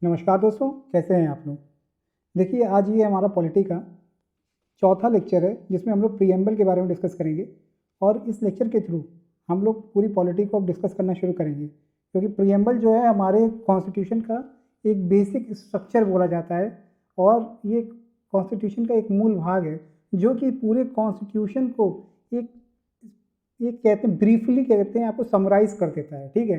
नमस्कार दोस्तों, कैसे हैं आप लोग। देखिए, आज ये हमारा पॉलिटी का चौथा लेक्चर है जिसमें हम लोग प्रीएम्बल के बारे में डिस्कस करेंगे। और इस लेक्चर के थ्रू हम लोग पूरी पॉलिटी को अब डिस्कस करना शुरू करेंगे, क्योंकि प्रीएम्बल जो है हमारे कॉन्स्टिट्यूशन का एक बेसिक स्ट्रक्चर बोला जाता है। और ये कॉन्स्टिट्यूशन का एक मूल भाग है जो कि पूरे कॉन्स्टिट्यूशन को एक एक कहते हैं, ब्रीफली कहते हैं, आपको समराइज कर देता है। ठीक है,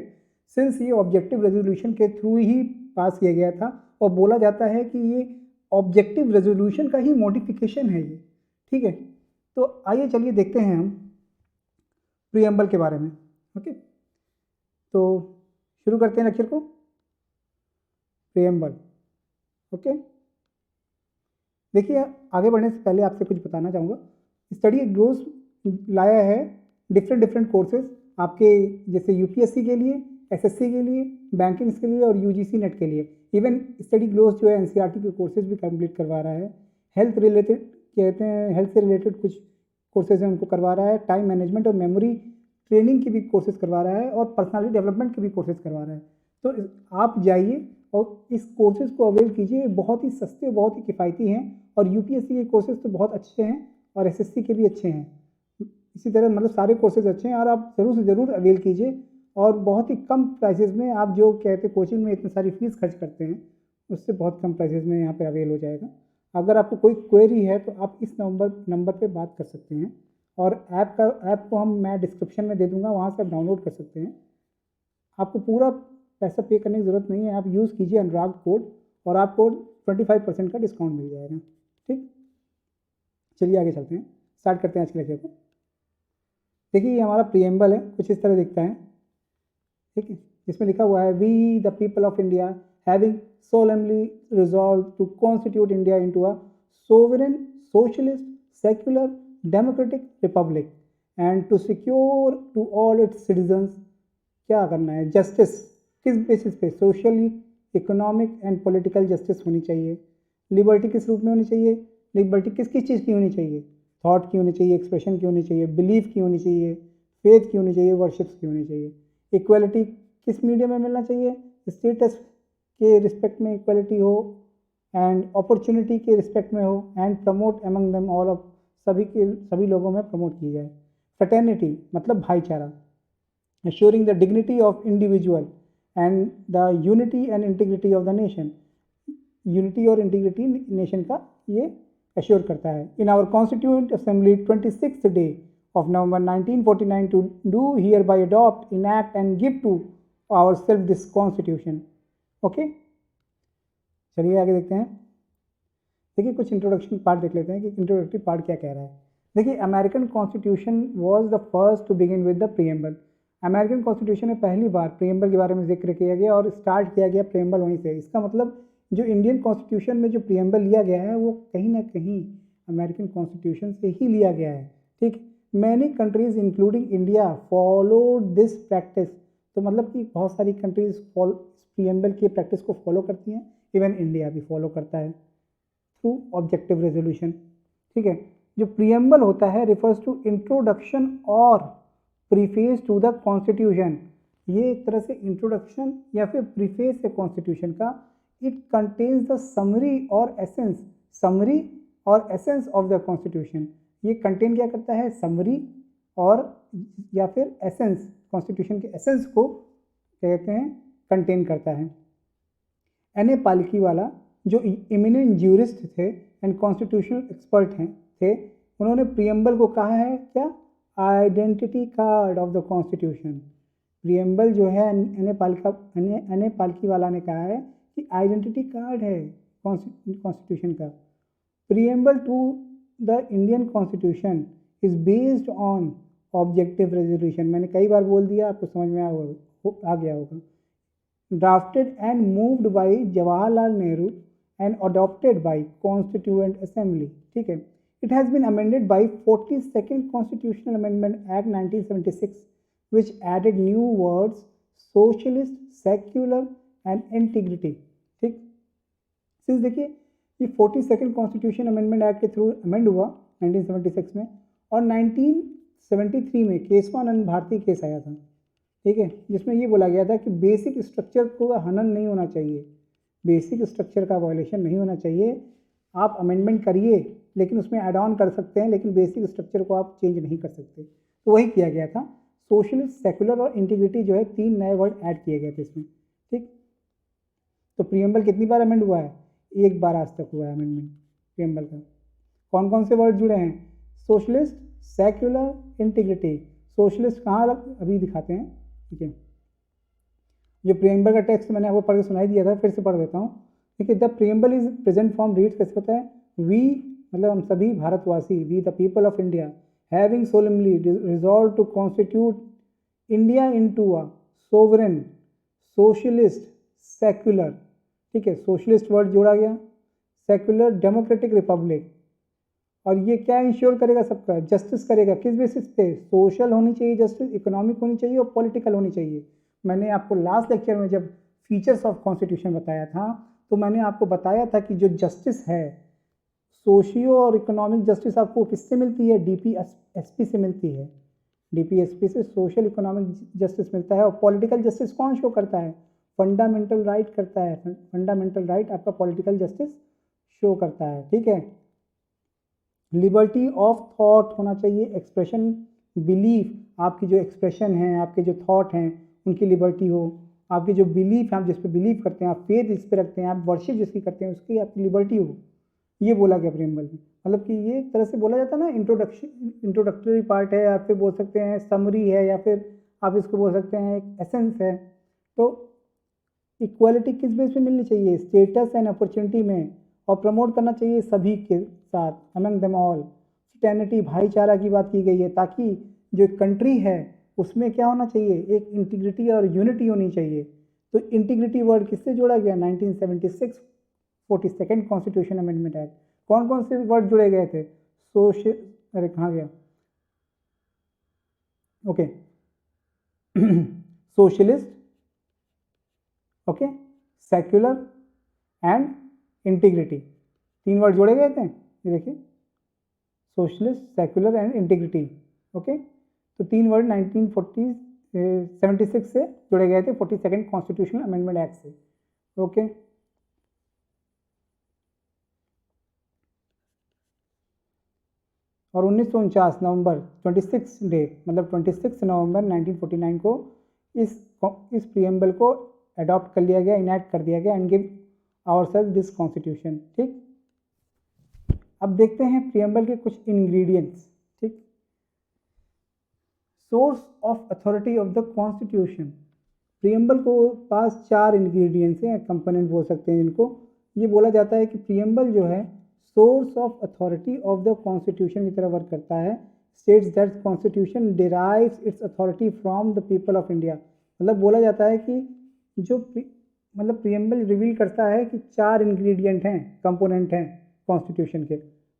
सिंस ये ऑब्जेक्टिव रेजोल्यूशन के थ्रू ही पास किया गया था और बोला जाता है कि ये ऑब्जेक्टिव रेजोल्यूशन का ही मॉडिफिकेशन है ये। ठीक है, तो आइए चलिए देखते हैं हम प्रीएम्बल के बारे में। ओके, तो शुरू करते हैं लेक्चर को। प्रीएम्बल। ओके, देखिए, आगे बढ़ने से पहले आपसे कुछ बताना चाहूँगा। स्टडी ग्लोस लाया है डिफरेंट कोर्सेज आपके, जैसे यूपीएससी के लिए, एसएससी के लिए, बैंकिंग्स के लिए और यूजीसी नेट के लिए। इवन स्टडी ग्लोस जो है एनसीईआरटी के कोर्सेज भी कंप्लीट करवा रहा है। हेल्थ रिलेटेड कहते हैं, हेल्थ से रिलेटेड कुछ कोर्सेज हैं उनको करवा रहा है। टाइम मैनेजमेंट और मेमोरी ट्रेनिंग के भी कोर्सेज करवा रहा है और पर्सनालिटी डेवलपमेंट के भी कोर्सेज करवा रहा है। तो आप जाइए और इस कोर्सेज को अवेल कीजिए। बहुत ही सस्ते, बहुत ही किफ़ायती हैं और यूपीएससी के कोर्सेज तो बहुत अच्छे हैं और एसएससी के भी अच्छे हैं। इसी तरह मतलब सारे कोर्सेज अच्छे हैं और आप ज़रूर से ज़रूर अवेल कीजिए। और बहुत ही कम प्राइसेस में, आप जो कहते कोचिंग में इतनी सारी फीस खर्च करते हैं उससे बहुत कम प्राइसेस में यहाँ पे अवेल हो जाएगा। अगर आपको कोई क्वेरी है तो आप इस नंबर पे बात कर सकते हैं। और ऐप को मैं डिस्क्रिप्शन में दे दूँगा, वहाँ से आप डाउनलोड कर सकते हैं। आपको पूरा पैसा पे करने की ज़रूरत नहीं है। आप यूज़ कीजिए अनुराग कोड और आपको 25% का डिस्काउंट मिल जाएगा। ठीक, चलिए आगे चलते हैं, स्टार्ट करते हैं आज के लेक्चर को। देखिए, ये हमारा प्रीएम्बल है, कुछ इस तरह दिखता है। ठीक है, इसमें लिखा हुआ है, we the people of India having solemnly resolved to constitute India into a sovereign, socialist, secular, democratic republic and to secure to all its citizens क्या करना है, जस्टिस। किस बेसिस पे? Socially, economic and political justice होनी चाहिए। Liberty किस रूप में होनी चाहिए? लिबर्टी किस किस चीज़ की होनी चाहिए? थॉट की होनी चाहिए, एक्सप्रेशन की होनी चाहिए, बिलीफ की होनी चाहिए, फेथ की होनी चाहिए, वर्शिप्स की होनी चाहिए। इक्वलिटी किस मीडियम में मिलना चाहिए? स्टेटस के रिस्पेक्ट में इक्वलिटी हो एंड अपॉर्चुनिटी के रिस्पेक्ट में हो and promote among them all of, सभी लोगों में प्रमोट की जाए। फ्रेटर्निटी मतलब भाईचारा, assuring the dignity of individual and the unity and integrity of the nation। Unity और इंटीग्रिटी नेशन का ये एश्योर करता है। In our constituent assembly 26th day of November 1949 to do hereby adopt, enact and give to ourselves this constitution। Okay, चलिए आगे देखते हैं। देखिए, कुछ इंट्रोडक्शन पार्ट देख लेते हैं कि इंट्रोडक्टरी पार्ट क्या कह रहा है। देखिए, American constitution was the first to begin with the preamble. American constitution में पहली बार प्रीएम्बल के बारे में जिक्र किया गया और स्टार्ट किया गया प्रीएम्बल वहीं से। इसका मतलब जो इंडियन कॉन्स्टिट्यूशन में जो प्रीएम्बल लिया गया है वो कहीं ना कहीं अमेरिकन कॉन्स्टिट्यूशन से ही लिया गया है। ठीक, many countries including India followed this practice. तो मतलब कि बहुत सारी कंट्रीज प्रीएम्बल की प्रैक्टिस को फॉलो करती हैं, इवन इंडिया भी फॉलो करता है थ्रू ऑब्जेक्टिव रेजोल्यूशन। ठीक है, जो प्रीएम्बल होता है रिफर्स टू इंट्रोडक्शन और प्रीफेस टू द कॉन्स्टिट्यूशन। ये एक तरह से इंट्रोडक्शन या फिर प्रीफेस है कॉन्स्टिट्यूशन का। इट कंटेन्स द समरी और एसेंस ऑफ द कॉन्स्टिट्यूशन। ये कंटेन क्या करता है? समरी और या फिर एसेंस, कॉन्स्टिट्यूशन के एसेंस को कहते हैं कंटेन करता है। एन.ए. पालकीवाला जो इमिनेंट ज्यूरिस्ट थे एंड कॉन्स्टिट्यूशनल एक्सपर्ट थे, उन्होंने प्रीएम्बल को कहा है क्या? Identity card of the constitution. Preamble जो है एन.ए. पालकीवाला ने कहा है कि आइडेंटिटी कार्ड है कॉन्स्टिट्यूशन का। Preamble to the Indian constitution is based on objective resolution. मैंने कई बार बोल दिया, आपको समझ में आ गया होगा। Drafted and moved by Jawaharlal Nehru and adopted by Constituent Assembly। ठीक है, it has been amended by 42nd Constitutional Amendment Act 1976 which added new words socialist, secular and integrity। ठीक, सिंस देखिए ये 42nd Constitution Amendment Act के through amend हुआ 1976 में और 1973 में केशवानंद भारती केस आया था। ठीक है, जिसमें ये बोला गया था कि बेसिक स्ट्रक्चर को हनन नहीं होना चाहिए। बेसिक स्ट्रक्चर का वायलेशन नहीं होना चाहिए। आप अमेंडमेंट करिए लेकिन उसमें ऐड ऑन कर सकते हैं, लेकिन बेसिक स्ट्रक्चर को आप चेंज नहीं कर सकते। तो वही किया गया था। सोशलिस्ट, सेकुलर और इंटीग्रिटी जो है 3 नए वर्ड ऐड किए गए थे इसमें, ठीक। तो प्रियम्बल कितनी बार अमेंड हुआ है? एक बार आज तक हुआ है अमेंडमेंट प्रियम्बल का। कौन कौन से वर्ड जुड़े हैं? Socialist, secular, integrity. सोशलिस्ट कहाँ अभी दिखाते हैं, ठीक है। जो प्रियम्बल का टेक्स्ट मैंने आपको पढ़ के सुनाई दिया था, फिर से पढ़ देता हूँ, ठीक है। The preamble is present form reads, कैसे पता है? वी मतलब हम सभी भारतवासी, we the people of India, having solemnly resolved to constitute India into a sovereign, socialist, secular, ठीक है, सोशलिस्ट वर्ड जोड़ा गया, सेक्युलर, डेमोक्रेटिक रिपब्लिक। और ये क्या इंश्योर करेगा? सबका जस्टिस करेगा। किस बेसिस पे? सोशल होनी चाहिए जस्टिस, इकोनॉमिक होनी चाहिए और पॉलिटिकल होनी चाहिए। मैंने आपको लास्ट लेक्चर में जब फीचर्स ऑफ कॉन्स्टिट्यूशन बताया था, तो मैंने आपको बताया था कि जो जस्टिस है, सोशियो और इकोनॉमिक जस्टिस आपको किससे मिलती है? DPSP से मिलती है। DPSP से सोशल इकोनॉमिक जस्टिस मिलता है। और पॉलिटिकल जस्टिस कौन शो करता है? फंडामेंटल राइट करता है। फंडामेंटल राइट आपका पॉलिटिकल जस्टिस शो करता है, ठीक है। लिबर्टी ऑफ थॉट होना चाहिए, एक्सप्रेशन, बिलीफ, आपकी जो एक्सप्रेशन है, आपके जो थॉट हैं उनकी लिबर्टी हो। आपकी जो बिलीफ है, आप जिस पे बिलीव करते हैं, आप फेथ जिस पे रखते हैं, आप वर्शिप जिसकी करते हैं, उसकी आपकी लिबर्टी हो। ये बोला गया प्रियम्बल में। मतलब कि ये एक तरह से बोला जाता है ना, इंट्रोडक्टरी पार्ट है, या फिर बोल सकते हैं समरी है, या फिर आप इसको बोल सकते हैं एक एसेंस है। तो इक्वालिटी किस बेस पे मिलनी चाहिए? स्टेटस एंड अपॉर्चुनिटी में, और प्रमोट करना चाहिए सभी के साथ, अमंग देम ऑल। फ्रेटर्निटी, भाईचारा की बात की गई है, ताकि जो कंट्री है उसमें क्या होना चाहिए? एक इंटीग्रिटी और यूनिटी होनी चाहिए। तो इंटीग्रिटी वर्ड किससे जोड़ा गया? 1976 42nd कॉन्स्टिट्यूशन अमेंडमेंट एक्ट। कौन कौन से वर्ड जुड़े गए थे? सोशल, अरे कहाँ गया, okay, socialist, okay, secular and integrity, 3 word जोड़े गए थे। ये देखिए, socialist, secular and integrity, okay. तो 3 वर्ड 1976 से जुड़े गए थे 42nd कॉन्स्टिट्यूशनल अमेंडमेंट एक्ट से, ओके। और 1949 नवंबर 26 डे, मतलब 26 नवंबर 1949 को इस प्रियम्बल को अडॉप्ट कर लिया गया, इनैक्ट कर दिया गया, and give ourselves this constitution, ठीक। अब देखते हैं प्रियम्बल के कुछ इंग्रेडिएंट्स, ठीक। Source of authority of the constitution. Preamble को पास 4 इंग्रेडिएंट्स हैं, कंपोनेंट बोल सकते हैं इनको। ये बोला जाता है कि प्रियम्बल जो है source of authority of the constitution की तरह वर्क करता है। States that constitution derives it's authority from the people of India. मतलब बोला जाता है कि जो मतलब प्रियम्बल रिवील करता है कि 4 इंग्रेडिएंट हैं, कंपोनेंट हैं कॉन्स्टिट्यूशन के।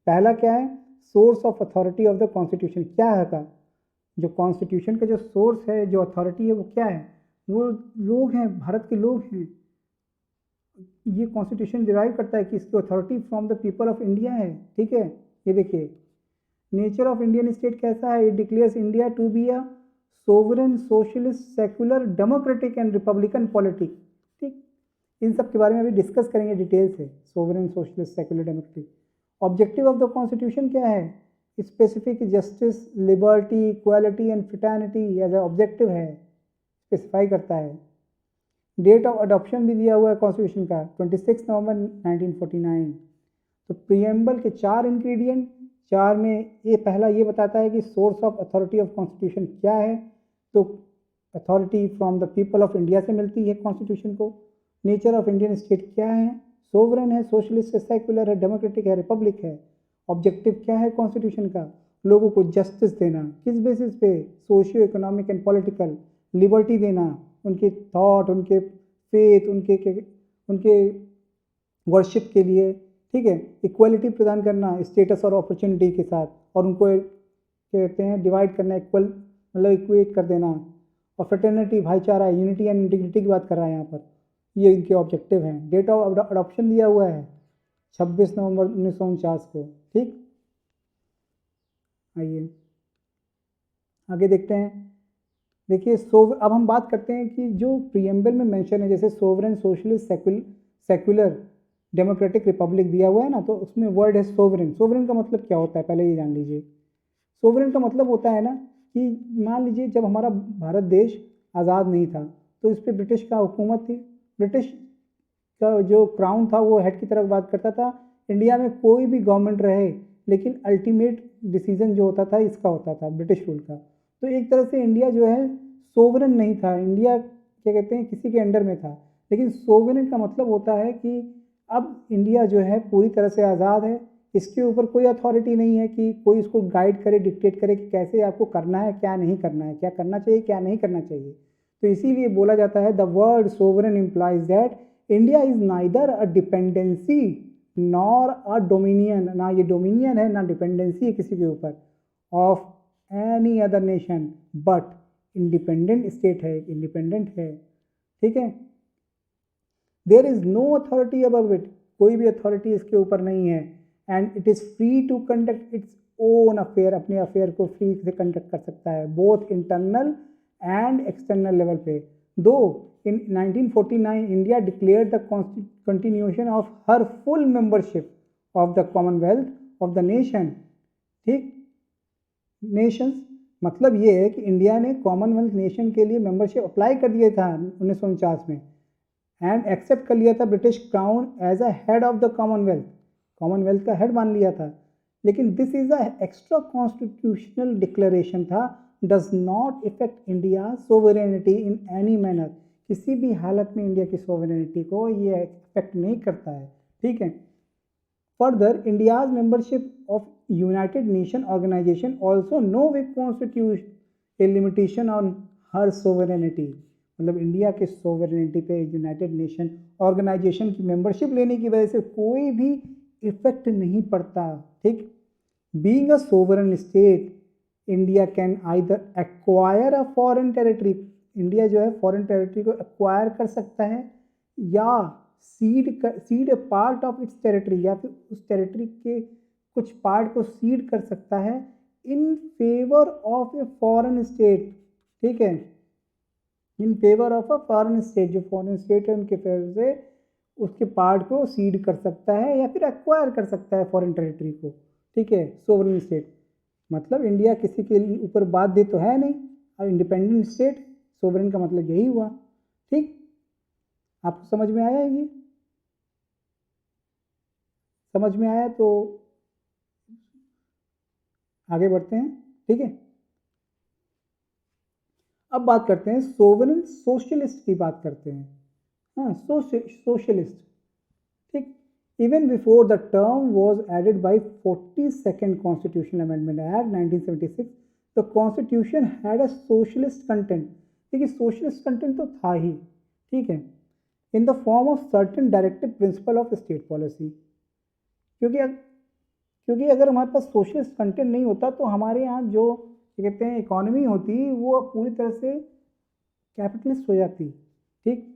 पहला क्या है? Source of authority of the constitution. क्या है का? जो कॉन्स्टिट्यूशन का जो सोर्स है, जो अथॉरिटी है, वो क्या है? वो लोग हैं, भारत के लोग हैं। ये कॉन्स्टिट्यूशन डिराइव करता है कि इसकी authority from the people of India है, ठीक है। ये देखिए, नेचर ऑफ इंडियन स्टेट कैसा है? It declares India to be a sovereign, socialist, secular, democratic and republican politic, ठीक। इन सब के बारे में अभी डिस्कस करेंगे डिटेल से। Sovereign, socialist, secular, democratic. Objective of the constitution क्या है? Specific justice, liberty, equality and fraternity as objective है, स्पेसिफाई करता है। डेट ऑफ अडॉप्शन भी दिया हुआ है कॉन्स्टिट्यूशन का, 26 नवंबर 1949। तो प्रियम्बल के 4 इंग्रेडिएंट, 4 में ये पहला ये बताता है कि source of authority of constitution क्या है। तो authority from the people of India से मिलती है कॉन्स्टिट्यूशन को। नेचर ऑफ इंडियन स्टेट क्या है? सोवरेन है, सोशलिस्ट है, सेक्युलर है, डेमोक्रेटिक है, रिपब्लिक है। ऑब्जेक्टिव क्या है कॉन्स्टिट्यूशन का? लोगों को जस्टिस देना। किस बेसिस पे? Socio economic and political. Liberty देना, उनके थॉट, उनके फेथ, उनके वर्शिप के लिए, ठीक है। इक्वलिटी प्रदान करना स्टेटस और अपॉर्चुनिटी के साथ, और उनको कहते हैं डिवाइड करना, इक्वल मतलब इक्वेट कर देना। और फ्रेटर्निटी, भाईचारा, यूनिटी एंड इंटीग्रिटी की बात कर रहा है यहाँ पर। ये इनके ऑब्जेक्टिव हैं। डेट ऑफ अडॉप्शन दिया हुआ है 26 नवंबर 1949 को, ठीक। आइए आगे देखते हैं। देखिए, अब हम बात करते हैं कि जो प्रियम्बल में मेंशन है, जैसे sovereign, socialist, secular democratic Republic दिया हुआ है ना, तो उसमें वर्ड है सोवरेन। सोवरेन का मतलब क्या होता है पहले ये जान लीजिए। सोवरेन का मतलब होता है ना कि मान लीजिए जब हमारा भारत देश आज़ाद नहीं था तो इस पर ब्रिटिश का हुकूमत थी। ब्रिटिश का जो क्राउन था वो हेड की तरफ बात करता था। इंडिया में कोई भी गवर्नमेंट रहे लेकिन अल्टीमेट डिसीजन जो होता था इसका होता था, ब्रिटिश रूल का। तो एक तरह से इंडिया जो है सोवरेन नहीं था, इंडिया क्या कहते हैं किसी के अंडर में था। लेकिन सोवरेन का मतलब होता है कि अब इंडिया जो है पूरी तरह से आज़ाद है, इसके ऊपर कोई अथॉरिटी नहीं है कि कोई इसको गाइड करे, डिक्टेट करे कि कैसे आपको करना है, क्या नहीं करना है, क्या करना चाहिए, क्या नहीं करना चाहिए। तो इसीलिए बोला जाता है the word sovereign implies that India is neither a dependency nor a dominion, ना ये डोमिनियन है ना डिपेंडेंसी है किसी के ऊपर, of any other nation, but independent state है, इंडिपेंडेंट है। ठीक है, there is no authority above it, कोई भी अथॉरिटी इसके ऊपर नहीं है। And it is free to conduct its own affair, अपने अफेयर को फ्री से कंडक्ट कर सकता है both internal and external level पे। दो in 1949 India declared the continuation of her full membership of the Commonwealth of the nation। ठीक, Nations मतलब ये है कि इंडिया ने कॉमनवेल्थ नेशन के लिए मेंबरशिप अप्लाई कर दिया था 1949 में, एंड एक्सेप्ट कर लिया था British crown as a head of the commonwealth, commonwealth का हेड मान लिया था। लेकिन this is a extra constitutional declaration था, does not effect India sovereignty in any manner, किसी भी हालत में इंडिया की सोवरेनिटी को ये इफेक्ट नहीं करता है। ठीक है, further India's membership of United Nation organisation also no way constitute a limitation on her sovereignty, मतलब इंडिया के सोवरेनिटी पे यूनाइटेड नेशन ऑर्गेनाइजेशन की मेंबरशिप लेने की वजह से कोई भी इफेक्ट नहीं पड़ता। ठीक, being a sovereign state India can either acquire a foreign territory, India जो है फॉरेन टेरिटरी को एक्वायर कर सकता है या seed A part of its territory, या फिर उस टेरिटरी के कुछ पार्ट को सीड कर सकता है in favour of a foreign state. ठीक है, in favour of a foreign state, जो फॉरेन स्टेट है उनके फेवर से उसके पार्ट को सीड कर सकता है या फिर एक्वायर कर सकता है फॉरेन टेरिटरी को। ठीक है, सोवरेन स्टेट मतलब इंडिया किसी के ऊपर बाध्य तो है नहीं, और इंडिपेंडेंट स्टेट, सोवरेन का मतलब यही हुआ। ठीक, आपको समझ में आया ये? समझ में आया तो आगे बढ़ते हैं। ठीक है, अब बात करते हैं सोवरेन सोशलिस्ट की बात करते हैं। हाँ, सोशलिस्ट। ठीक, even before the term was added by 42nd constitutional amendment act 1976, the constitution had a socialist content. देखिए सोशलिस्ट कंटेंट तो था ही, ठीक है, in the form of certain directive principle of state policy. क्योंकि अगर हमारे पास सोशलिस्ट कंटेंट नहीं होता तो हमारे यहाँ जो क्या कहते हैं इकोनॉमी होती वो पूरी तरह से कैपिटलिस्ट हो जाती। ठीक,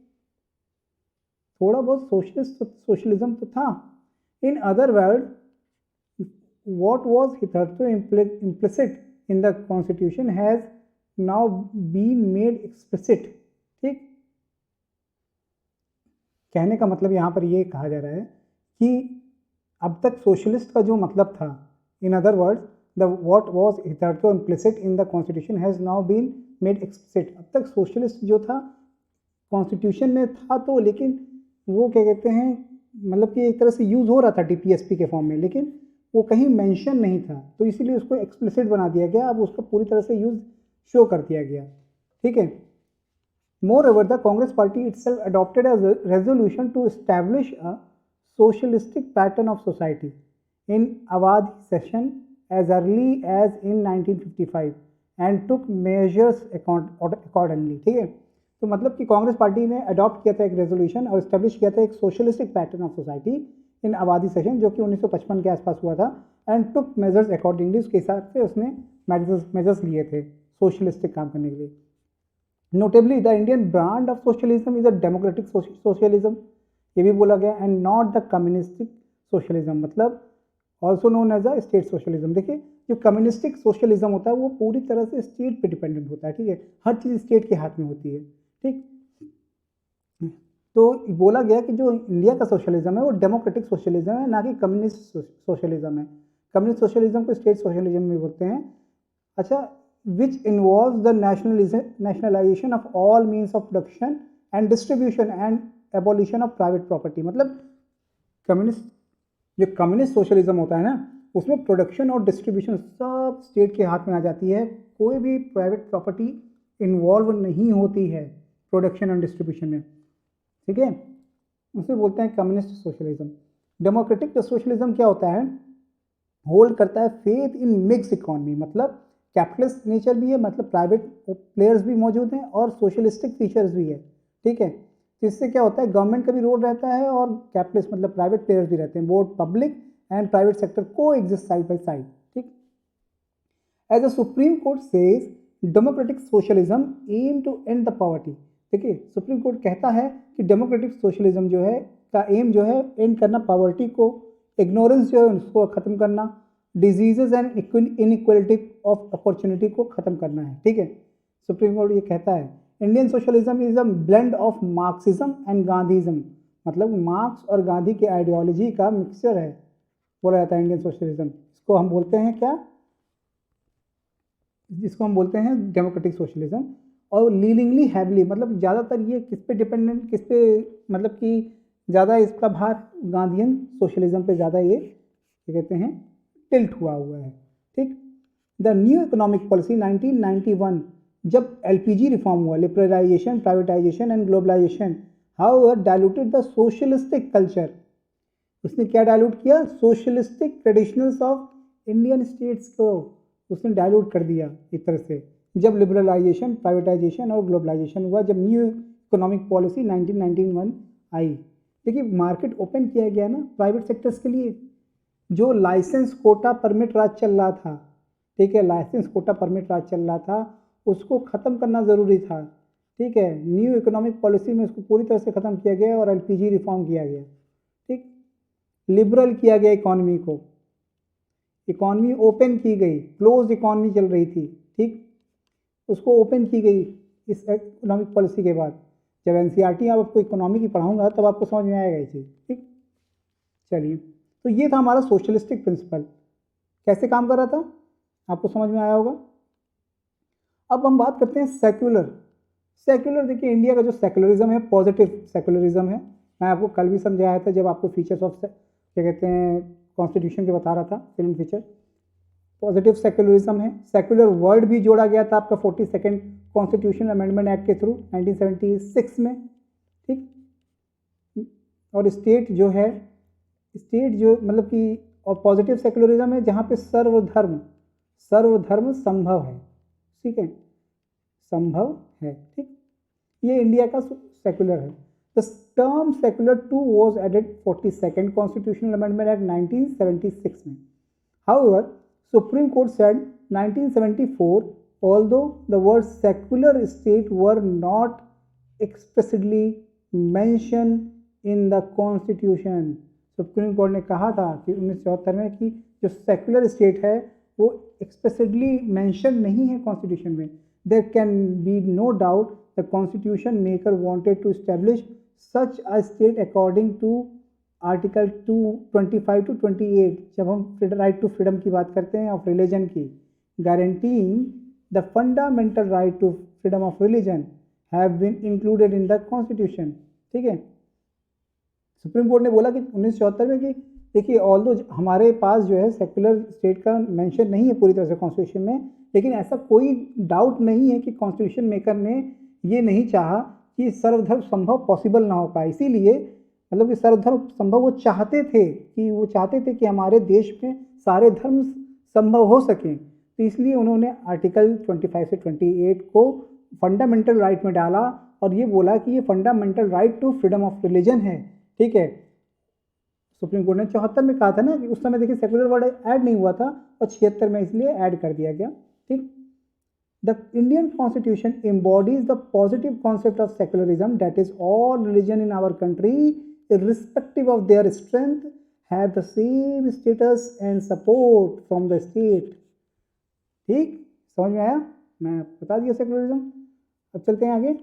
थोड़ा बहुत सोशलिज्म तो था। इन other word what was hitherto implicit in the constitution has now been made explicit। ठीक, कहने का मतलब यहाँ पर ये कहा जा रहा है कि अब तक सोशलिस्ट का जो मतलब था, in other words the what was hitherto implicit in the constitution has now been made explicit। अब तक सोशलिस्ट जो था कॉन्स्टिट्यूशन में था तो, लेकिन वो क्या कहते हैं मतलब कि एक तरह से यूज़ हो रहा था टीपीएसपी के फॉर्म में, लेकिन वो कहीं मेंशन नहीं था, तो इसीलिए उसको एक्सप्लिसिट बना दिया गया, अब उसका पूरी तरह से यूज़ शो कर दिया गया। ठीक है, Moreover, the Congress party itself adopted a resolution to establish a socialistic pattern of society in Awadhi session as early as in 1955 and took measures accordingly। ठीक है, तो मतलब कि कांग्रेस पार्टी ने अडॉप्ट किया था एक रेजोल्यूशन और इस्टेब्लिश किया था एक socialistic pattern of society in आबादी सेशन, जो कि 1955 के आसपास हुआ था, एंड टुक मेजर्स अकॉर्डिंगली, उसके हिसाब से उसने मेजर्स लिए थे सोशलिस्टिक काम करने के लिए। Notably the Indian brand of socialism is a democratic socialism, ये भी बोला गया, and not the communistic socialism, मतलब also known as a state socialism. देखिए जो कम्युनिस्टिक सोशलिज्म होता है वो पूरी तरह से स्टेट पे डिपेंडेंट होता है। ठीक है, हर चीज़ स्टेट के हाथ में होती है। ठीक, तो बोला गया कि जो इंडिया का सोशलिज्म है वो डेमोक्रेटिक सोशलिज्म है, ना कि कम्युनिस्ट सोशलिज्म है। कम्युनिस्ट सोशलिज्म को स्टेट सोशलिज्म भी बोलते हैं। अच्छा, which involve the nationalisation of all means of production and distribution and abolition of private property. मतलब कम्युनिस्ट सोशलिज्म होता है ना, उसमें प्रोडक्शन और डिस्ट्रीब्यूशन सब स्टेट के हाथ में आ जाती है, कोई भी प्राइवेट प्रॉपर्टी इन्वॉल्व नहीं होती है प्रोडक्शन एंड डिस्ट्रीब्यूशन में, ठीक है। उसे बोलते हैं कम्युनिस्ट सोशलिज्म। डेमोक्रेटिक सोशलिज्म क्या होता है, होल्ड करता है फेथ इन मिक्स इकोनॉमी, मतलब कैपिटलिस्ट नेचर भी है, मतलब प्राइवेट प्लेयर्स भी मौजूद हैं और सोशलिस्टिक फीचर्स भी है, ठीक है। तो इससे क्या होता है, गवर्नमेंट का भी रोल रहता है और कैपिटलिस्ट मतलब प्राइवेट प्लेयर्स भी रहते हैं, both public and private sector coexist side by side, ठीक। As a supreme court says democratic socialism aim to end the poverty. देखिए, सुप्रीम कोर्ट कहता है कि डेमोक्रेटिक सोशलिज्म जो है का एम जो है एंड करना पॉवर्टी को, इग्नोरेंस जो है उसको ख़त्म करना, diseases and inequality of opportunity को ख़त्म करना है, ठीक है। सुप्रीम कोर्ट ये कहता है Indian socialism is a blend of Marxism and Gandhism, मतलब मार्क्स और गांधी की आइडियोलॉजी का मिक्सचर है, बोला जाता है इंडियन सोशलिज्म। इसको हम बोलते हैं क्या, जिसको हम बोलते हैं डेमोक्रेटिक सोशलिज्म। और लीनिंगली हैवली, मतलब ज़्यादातर ये किस पे डिपेंडेंट, किस पे मतलब कि ज़्यादा इसका भार गांधीयन सोशलिज्म पे ज़्यादा ये क्या कहते हैं टिल्ट हुआ है, ठीक। द न्यू इकोनॉमिक पॉलिसी 1991, जब एलपीजी रिफॉर्म हुआ, liberalisation, privatisation and globalisation, however diluted the socialistic culture. उसने क्या डायलूट किया, socialistic traditionals of Indian states को उसने डायलूट कर दिया एक तरह से, जब लिबरलाइजेशन, प्राइवेटाइजेशन और ग्लोबलाइजेशन हुआ, जब न्यू इकोनॉमिक पॉलिसी 1991 आई। देखिए, मार्केट ओपन किया गया ना प्राइवेट सेक्टर्स के लिए, जो लाइसेंस कोटा परमिट राज चल रहा था, ठीक है, लाइसेंस कोटा परमिट राज चल रहा था, उसको ख़त्म करना ज़रूरी था, ठीक है। न्यू इकोनॉमिक पॉलिसी में उसको पूरी तरह से ख़त्म किया गया और एलपीजी रिफॉर्म किया गया, ठीक। लिबरल किया गया इकॉनमी को, इकॉनमी ओपन की गई, क्लोज इकॉनमी चल रही थी, ठीक, उसको ओपन की गई इस इकोनॉमिक पॉलिसी के बाद। जब एनसीईआरटी आप आपको इकोनॉमी की पढ़ाऊंगा तब आपको समझ में आएगा ये चीज़, ठीक। चलिए, तो ये था हमारा सोशलिस्टिक प्रिंसिपल, कैसे काम कर रहा था आपको समझ में आया होगा। अब हम बात करते हैं सेक्युलर। सेक्युलर, देखिए इंडिया का जो सेक्युलरिज्म है पॉजिटिव सेक्युलरिज्म है। मैं आपको कल भी समझाया था जब आपको फीचर्स ऑफ क्या कहते हैं कॉन्स्टिट्यूशन के बता रहा था, फिल्म फीचर। पॉजिटिव सेक्युलरिज्म है। सेक्युलर वर्ड भी जोड़ा गया था आपका 42nd कॉन्स्टिट्यूशन अमेंडमेंट एक्ट के थ्रू 1976 में, ठीक। और स्टेट जो है, स्टेट जो मतलब कि, और पॉजिटिव सेक्युलरिज्म है जहाँ पे सर्वधर्म संभव है, ठीक है, संभव है, ठीक। ये इंडिया का सेक्युलर है। The term secular too was added 42nd constitutional amendment act 1976 में। However, Supreme Court said 1974, although the words secular state were not explicitly mentioned in the Constitution, supreme court ने कहा था कि 1974 में कि जो सेक्युलर स्टेट है वो एक्सप्लिसिटली मेंशन नहीं है कॉन्स्टिट्यूशन में। There can be no doubt the constitution maker wanted to establish such a state according to article 225 to 28, जब हम राइट टू फ्रीडम की बात करते हैं ऑफ रिलीजन की, guaranteeing the fundamental right to freedom of religion have been included in the constitution, ठीक है। Supreme court ने बोला कि 1974 में कि देखिए ऑल्दो हमारे पास जो है सेक्युलर स्टेट का मेंशन नहीं है पूरी तरह से कॉन्स्टिट्यूशन में, लेकिन ऐसा कोई डाउट नहीं है कि कॉन्स्टिट्यूशन मेकर ने ये नहीं चाहा कि सर्वधर्म संभव पॉसिबल ना हो पाए, इसीलिए मतलब कि सर्वधर्म संभव वो चाहते थे कि हमारे देश में सारे धर्म संभव हो सकें, तो इसलिए उन्होंने आर्टिकल 25 से 28 को फंडामेंटल राइट में डाला और ये बोला कि ये fundamental right to freedom of religion है, ठीक है। सुप्रीम कोर्ट ने 74 में कहा था ना कि उस समय देखिए सेक्युलर वर्ड ऐड नहीं हुआ था और 76 में इसलिए ऐड कर दिया गया, ठीक। The Indian constitution embodies the positive concept of secularism, that is all religion in our country irrespective of their strength have the same status and support from the state, ठीक, समझ में आया, मैं बता दिया सेक्युलरिज्म। अब चलते हैं आगे,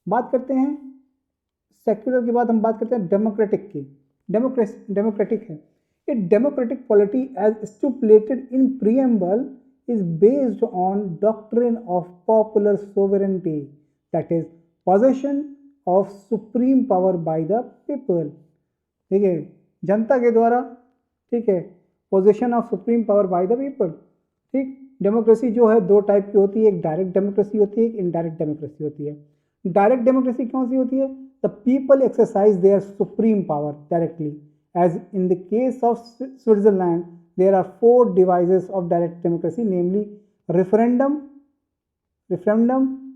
बात करते हैं सेक्युलर के बाद हम बात करते हैं डेमोक्रेटिक की। डेमोक्रेटिक है, a democratic polity as stipulated in preamble is based on doctrine of popular sovereignty, that is possession of supreme power by the people। ठीक है, जनता के द्वारा, ठीक है, possession of supreme power by the people. ठीक, democracy जो है दो टाइप की होती है, एक डायरेक्ट डेमोक्रेसी होती है, एक इनडायरेक्ट डेमोक्रेसी होती है। डायरेक्ट डेमोक्रेसी कौन सी होती है? The people exercise their supreme power directly, as in the case of Switzerland there are 4 devices of direct democracy, namely referendum,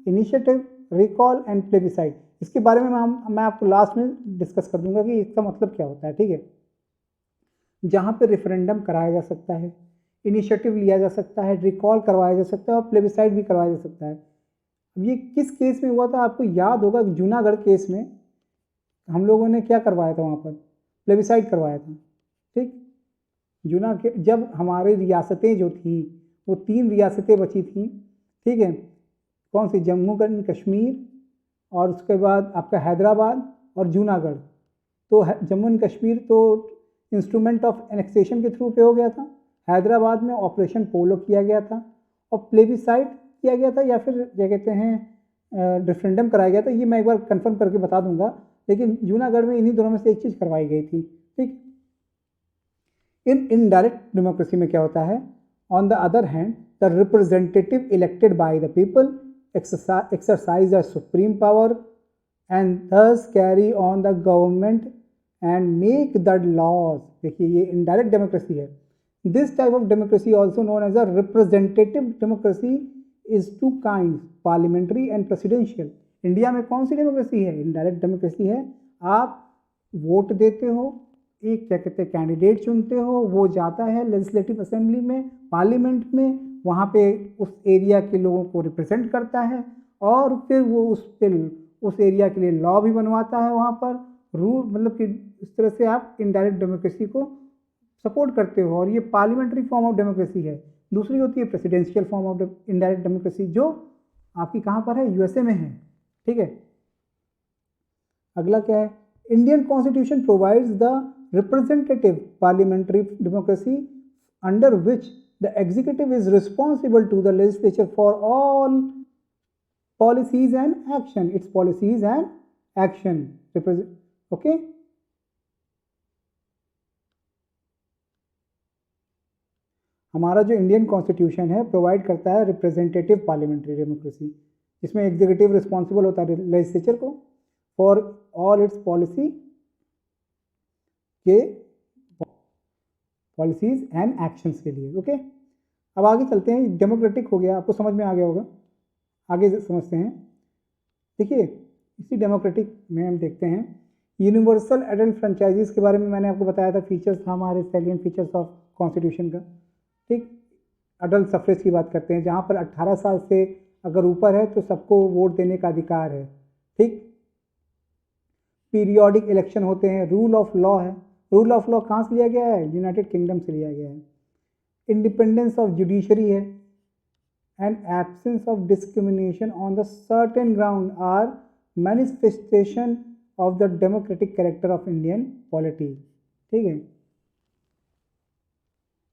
initiative, recall and plebiscite। इसके बारे में मैं आपको लास्ट में डिस्कस कर दूंगा कि इसका मतलब क्या होता है। ठीक है, जहाँ पे रेफरेंडम कराया जा सकता है, इनिशिएटिव लिया जा सकता है, रिकॉल करवाया जा सकता है और प्लेबिसाइट भी करवाया जा सकता है। अब ये किस केस में हुआ था? आपको याद होगा, जूनागढ़ केस में हम लोगों ने क्या करवाया था? वहाँ पर प्लेबिसाइट करवाया था। ठीक, जब हमारी रियासतें जो थी वो 3 रियासतें बची थी। ठीक है, कौन सी? जम्मू कश्मीर, और उसके बाद आपका हैदराबाद और जूनागढ़। तो जम्मू एंड कश्मीर तो इंस्ट्रूमेंट ऑफ एनेक्सेशन के थ्रू पे हो गया था, हैदराबाद में ऑपरेशन पोलो किया गया था, और प्लेबिसाइट किया गया था, या फिर क्या कहते हैं रेफरेंडम कराया गया था। ये मैं एक बार कंफर्म करके बता दूंगा, लेकिन जूनागढ़ में इन्हीं दोनों में से एक चीज़ करवाई गई थी। ठीक, इन इनडायरेक्ट डेमोक्रेसी में क्या होता है? On the other hand, the representative elected by the people exercise the supreme power and thus carry on the government and make the laws। देखिए, ये इनडायरेक्ट डेमोक्रेसी है। This type of democracy also known as a representative democracy is 2 kinds, parliamentary and presidential. India में कौन सी democracy है? Indirect democracy है। आप vote देते हो, एक क्या कहते हैं कैंडिडेट चुनते हो, वो जाता है लेजिस्लेटिव असेंबली में, पार्लियामेंट में, वहाँ पे उस एरिया के लोगों को रिप्रेजेंट करता है, और फिर वो उस एरिया के लिए लॉ भी बनवाता है वहाँ पर, रूल, मतलब कि इस तरह से आप इनडायरेक्ट डेमोक्रेसी को सपोर्ट करते हो, और ये पार्लियामेंट्री फॉर्म ऑफ डेमोक्रेसी है। दूसरी होती है presidential form of indirect democracy, जो आपकी कहाँ पर है? यूएसए में है। ठीक है, अगला क्या है? Indian constitution provides the representative parliamentary democracy under which the executive is responsible to the legislature for all policies and action, its policies and action। okay, हमारा जो इंडियन कॉन्स्टिट्यूशन है प्रोवाइड करता है रिप्रेजेंटेटिव पार्लियामेंट्री डेमोक्रेसी, जिसमें executive responsible होता है legislature को for all it's policies and actions के लिए। ओके, अब आगे चलते हैं। डेमोक्रेटिक हो गया, आपको समझ में आ गया होगा, आगे समझते हैं। देखिए, इसी डेमोक्रेटिक में हम देखते हैं यूनिवर्सल एडल्ट फ्रेंचाइजीज के बारे में। मैंने आपको बताया था, फीचर्स था हमारे सैलिएंट फीचर्स ऑफ कॉन्स्टिट्यूशन का। ठीक, अडल्ट सफ्रेज की बात करते हैं, जहाँ पर 18 साल से अगर ऊपर है तो सबको वोट देने का अधिकार है। ठीक, पीरियोडिक इलेक्शन होते हैं, रूल ऑफ लॉ है। रूल ऑफ लॉ कहाँ से लिया गया है? यूनाइटेड किंगडम से लिया गया है। इंडिपेंडेंस ऑफ जुडिशरी है, and absence of discrimination on the certain ground are manifestation of the democratic character of Indian polity. ठीक है,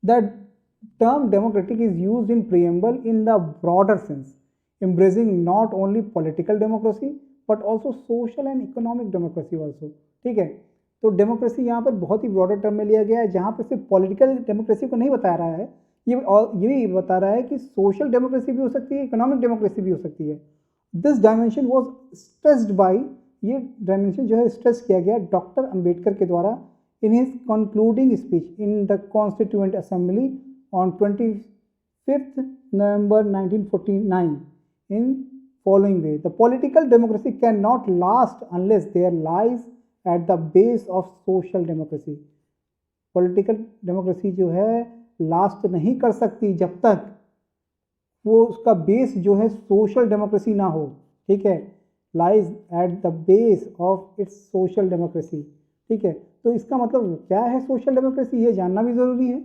the term democratic is used in preamble in the broader sense, embracing not only political democracy but also social and economic democracy also। ठीक है, तो democracy यहाँ पर बहुत ही broader term में लिया गया है, जहाँ पर सिर्फ पॉलिटिकल डेमोक्रेसी को नहीं बता रहा है, ये बता रहा है कि सोशल डेमोक्रेसी भी हो सकती है, इकोनॉमिक डेमोक्रेसी भी हो सकती है। This dimension was stressed by, ये डायमेंशन जो है स्ट्रेस किया गया डॉक्टर अम्बेडकर के द्वारा in his concluding speech in the constituent assembly on 25 November 1949 in following way: the political democracy cannot last unless there lies at the base of social democracy। Political democracy जो है last नहीं कर सकती जब तक वो उसका बेस जो है सोशल डेमोक्रेसी ना हो। ठीक है, lies at the base of its social democracy. ठीक है, तो इसका मतलब क्या है सोशल डेमोक्रेसी, ये जानना भी ज़रूरी है।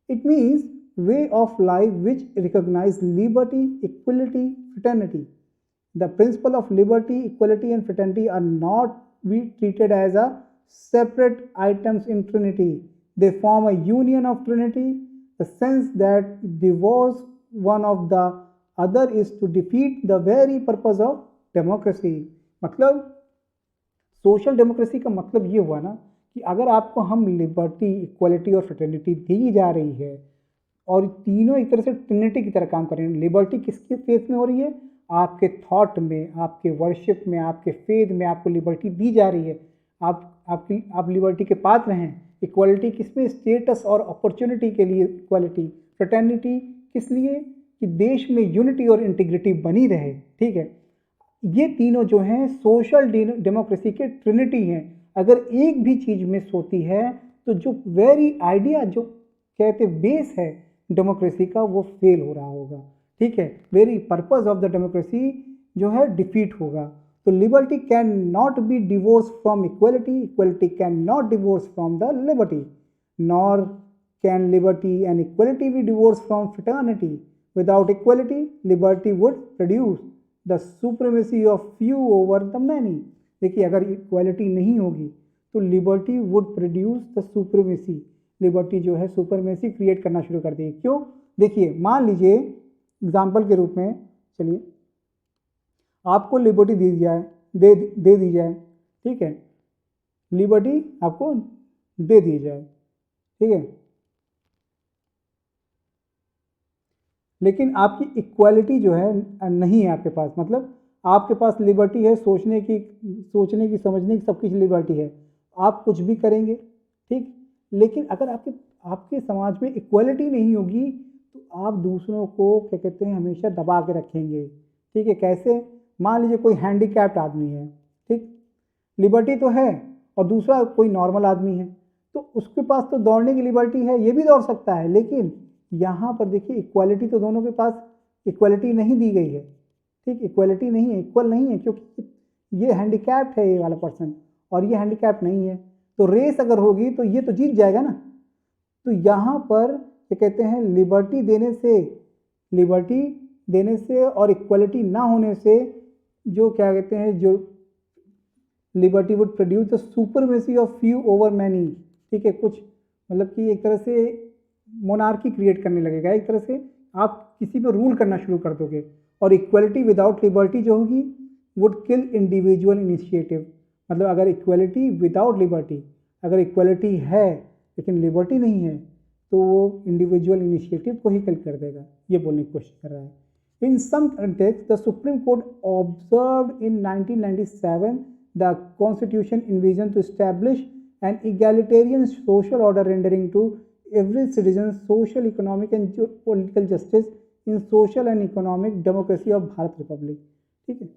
It means way of life which recognize liberty, equality, fraternity। The principle of liberty, equality and fraternity are not be treated as a separate items in Trinity. They form a union of Trinity, the sense that divorce one of the other is to defeat the very purpose of democracy. मतलब social democracy का मतलब ये हुआ ना कि अगर आपको हम लिबर्टी, इक्वलिटी और फ्रेटर्निटी दी जा रही है और तीनों एक तरह से ट्रिनिटी की तरह काम कर रहे हैं। लिबर्टी किसके फेथ में हो रही है? आपके थॉट में, आपके वर्शिप में, आपके फेथ में आपको लिबर्टी दी जा रही है। आप लिबर्टी के पात्र हैं। इक्वलिटी किस में? स्टेटस और अपॉर्चुनिटी के लिए इक्वलिटी। फ्रेटर्निटी किस लिए? कि देश में यूनिटी और इंटीग्रिटी बनी रहे। ठीक है, ये तीनों जो हैं सोशल डेमोक्रेसी के ट्रिनिटी हैं। अगर एक भी चीज़ मिस होती है तो जो वेरी आइडिया, जो कहते बेस है डेमोक्रेसी का, वो फेल हो रहा होगा। ठीक है, very purpose of the democracy जो है डिफीट होगा। तो liberty can not be divorce from equality, equality can not divorce from the liberty, nor can liberty and equality be divorce from fraternity. Without equality liberty would produce the supremacy of few over the many. देखिए, अगर equality नहीं होगी तो liberty would produce the supremacy. Liberty जो है supremacy create करना शुरू कर देगी। क्यों? देखिए, मान लीजिए एग्जाम्पल के रूप में, चलिए आपको लिबर्टी दी जाए, दे दी जाए। ठीक है, लिबर्टी आपको दे दी जाए। ठीक है, लेकिन आपकी इक्वालिटी जो है नहीं है आपके पास। मतलब आपके पास लिबर्टी है सोचने की, समझने की, सब कुछ लिबर्टी है, आप कुछ भी करेंगे। ठीक, लेकिन अगर आपके समाज में इक्वालिटी नहीं होगी तो आप दूसरों को क्या कहते हैं, हमेशा दबा के रखेंगे। ठीक है, कैसे? मान लीजिए कोई हैंडीकैप्ड आदमी है, ठीक, लिबर्टी तो है, और दूसरा कोई नॉर्मल आदमी है, तो उसके पास तो दौड़ने की लिबर्टी है, ये भी दौड़ सकता है। लेकिन यहाँ पर देखिए, इक्वालिटी तो दोनों के पास इक्वालिटी नहीं दी गई है। ठीक, इक्वालिटी नहीं है, इक्वल नहीं है, क्योंकि ये हैंडीकैप्ड है ये वाला पर्सन और ये हैंडीकैप्ड नहीं है। तो रेस अगर होगी तो ये तो जीत जाएगा ना। तो यहाँ पर क्या कहते हैं, लिबर्टी देने से और इक्वलिटी ना होने से जो क्या कहते हैं, जो liberty would produce the supremacy of few over many. ठीक है, कुछ मतलब कि एक तरह से मोनार्की क्रिएट करने लगेगा, एक तरह से आप किसी पर रूल करना शुरू कर दोगे। और इक्वलिटी विदाउट लिबर्टी जो होगी वुड किल इंडिविजुअल इनिशिएटिव। मतलब अगर इक्वलिटी विदाउट लिबर्टी, अगर इक्वलिटी है लेकिन लिबर्टी नहीं है तो वो इंडिविजुअल इनिशिएटिव को ही किल कर देगा, ये बोलने की कोशिश कर रहा है। In some context the supreme court observed in 1997 the constitution envisioned to establish an egalitarian social order rendering to every citizen social, economic and political justice in social and economic democracy of Bharat Republic. ठीक है,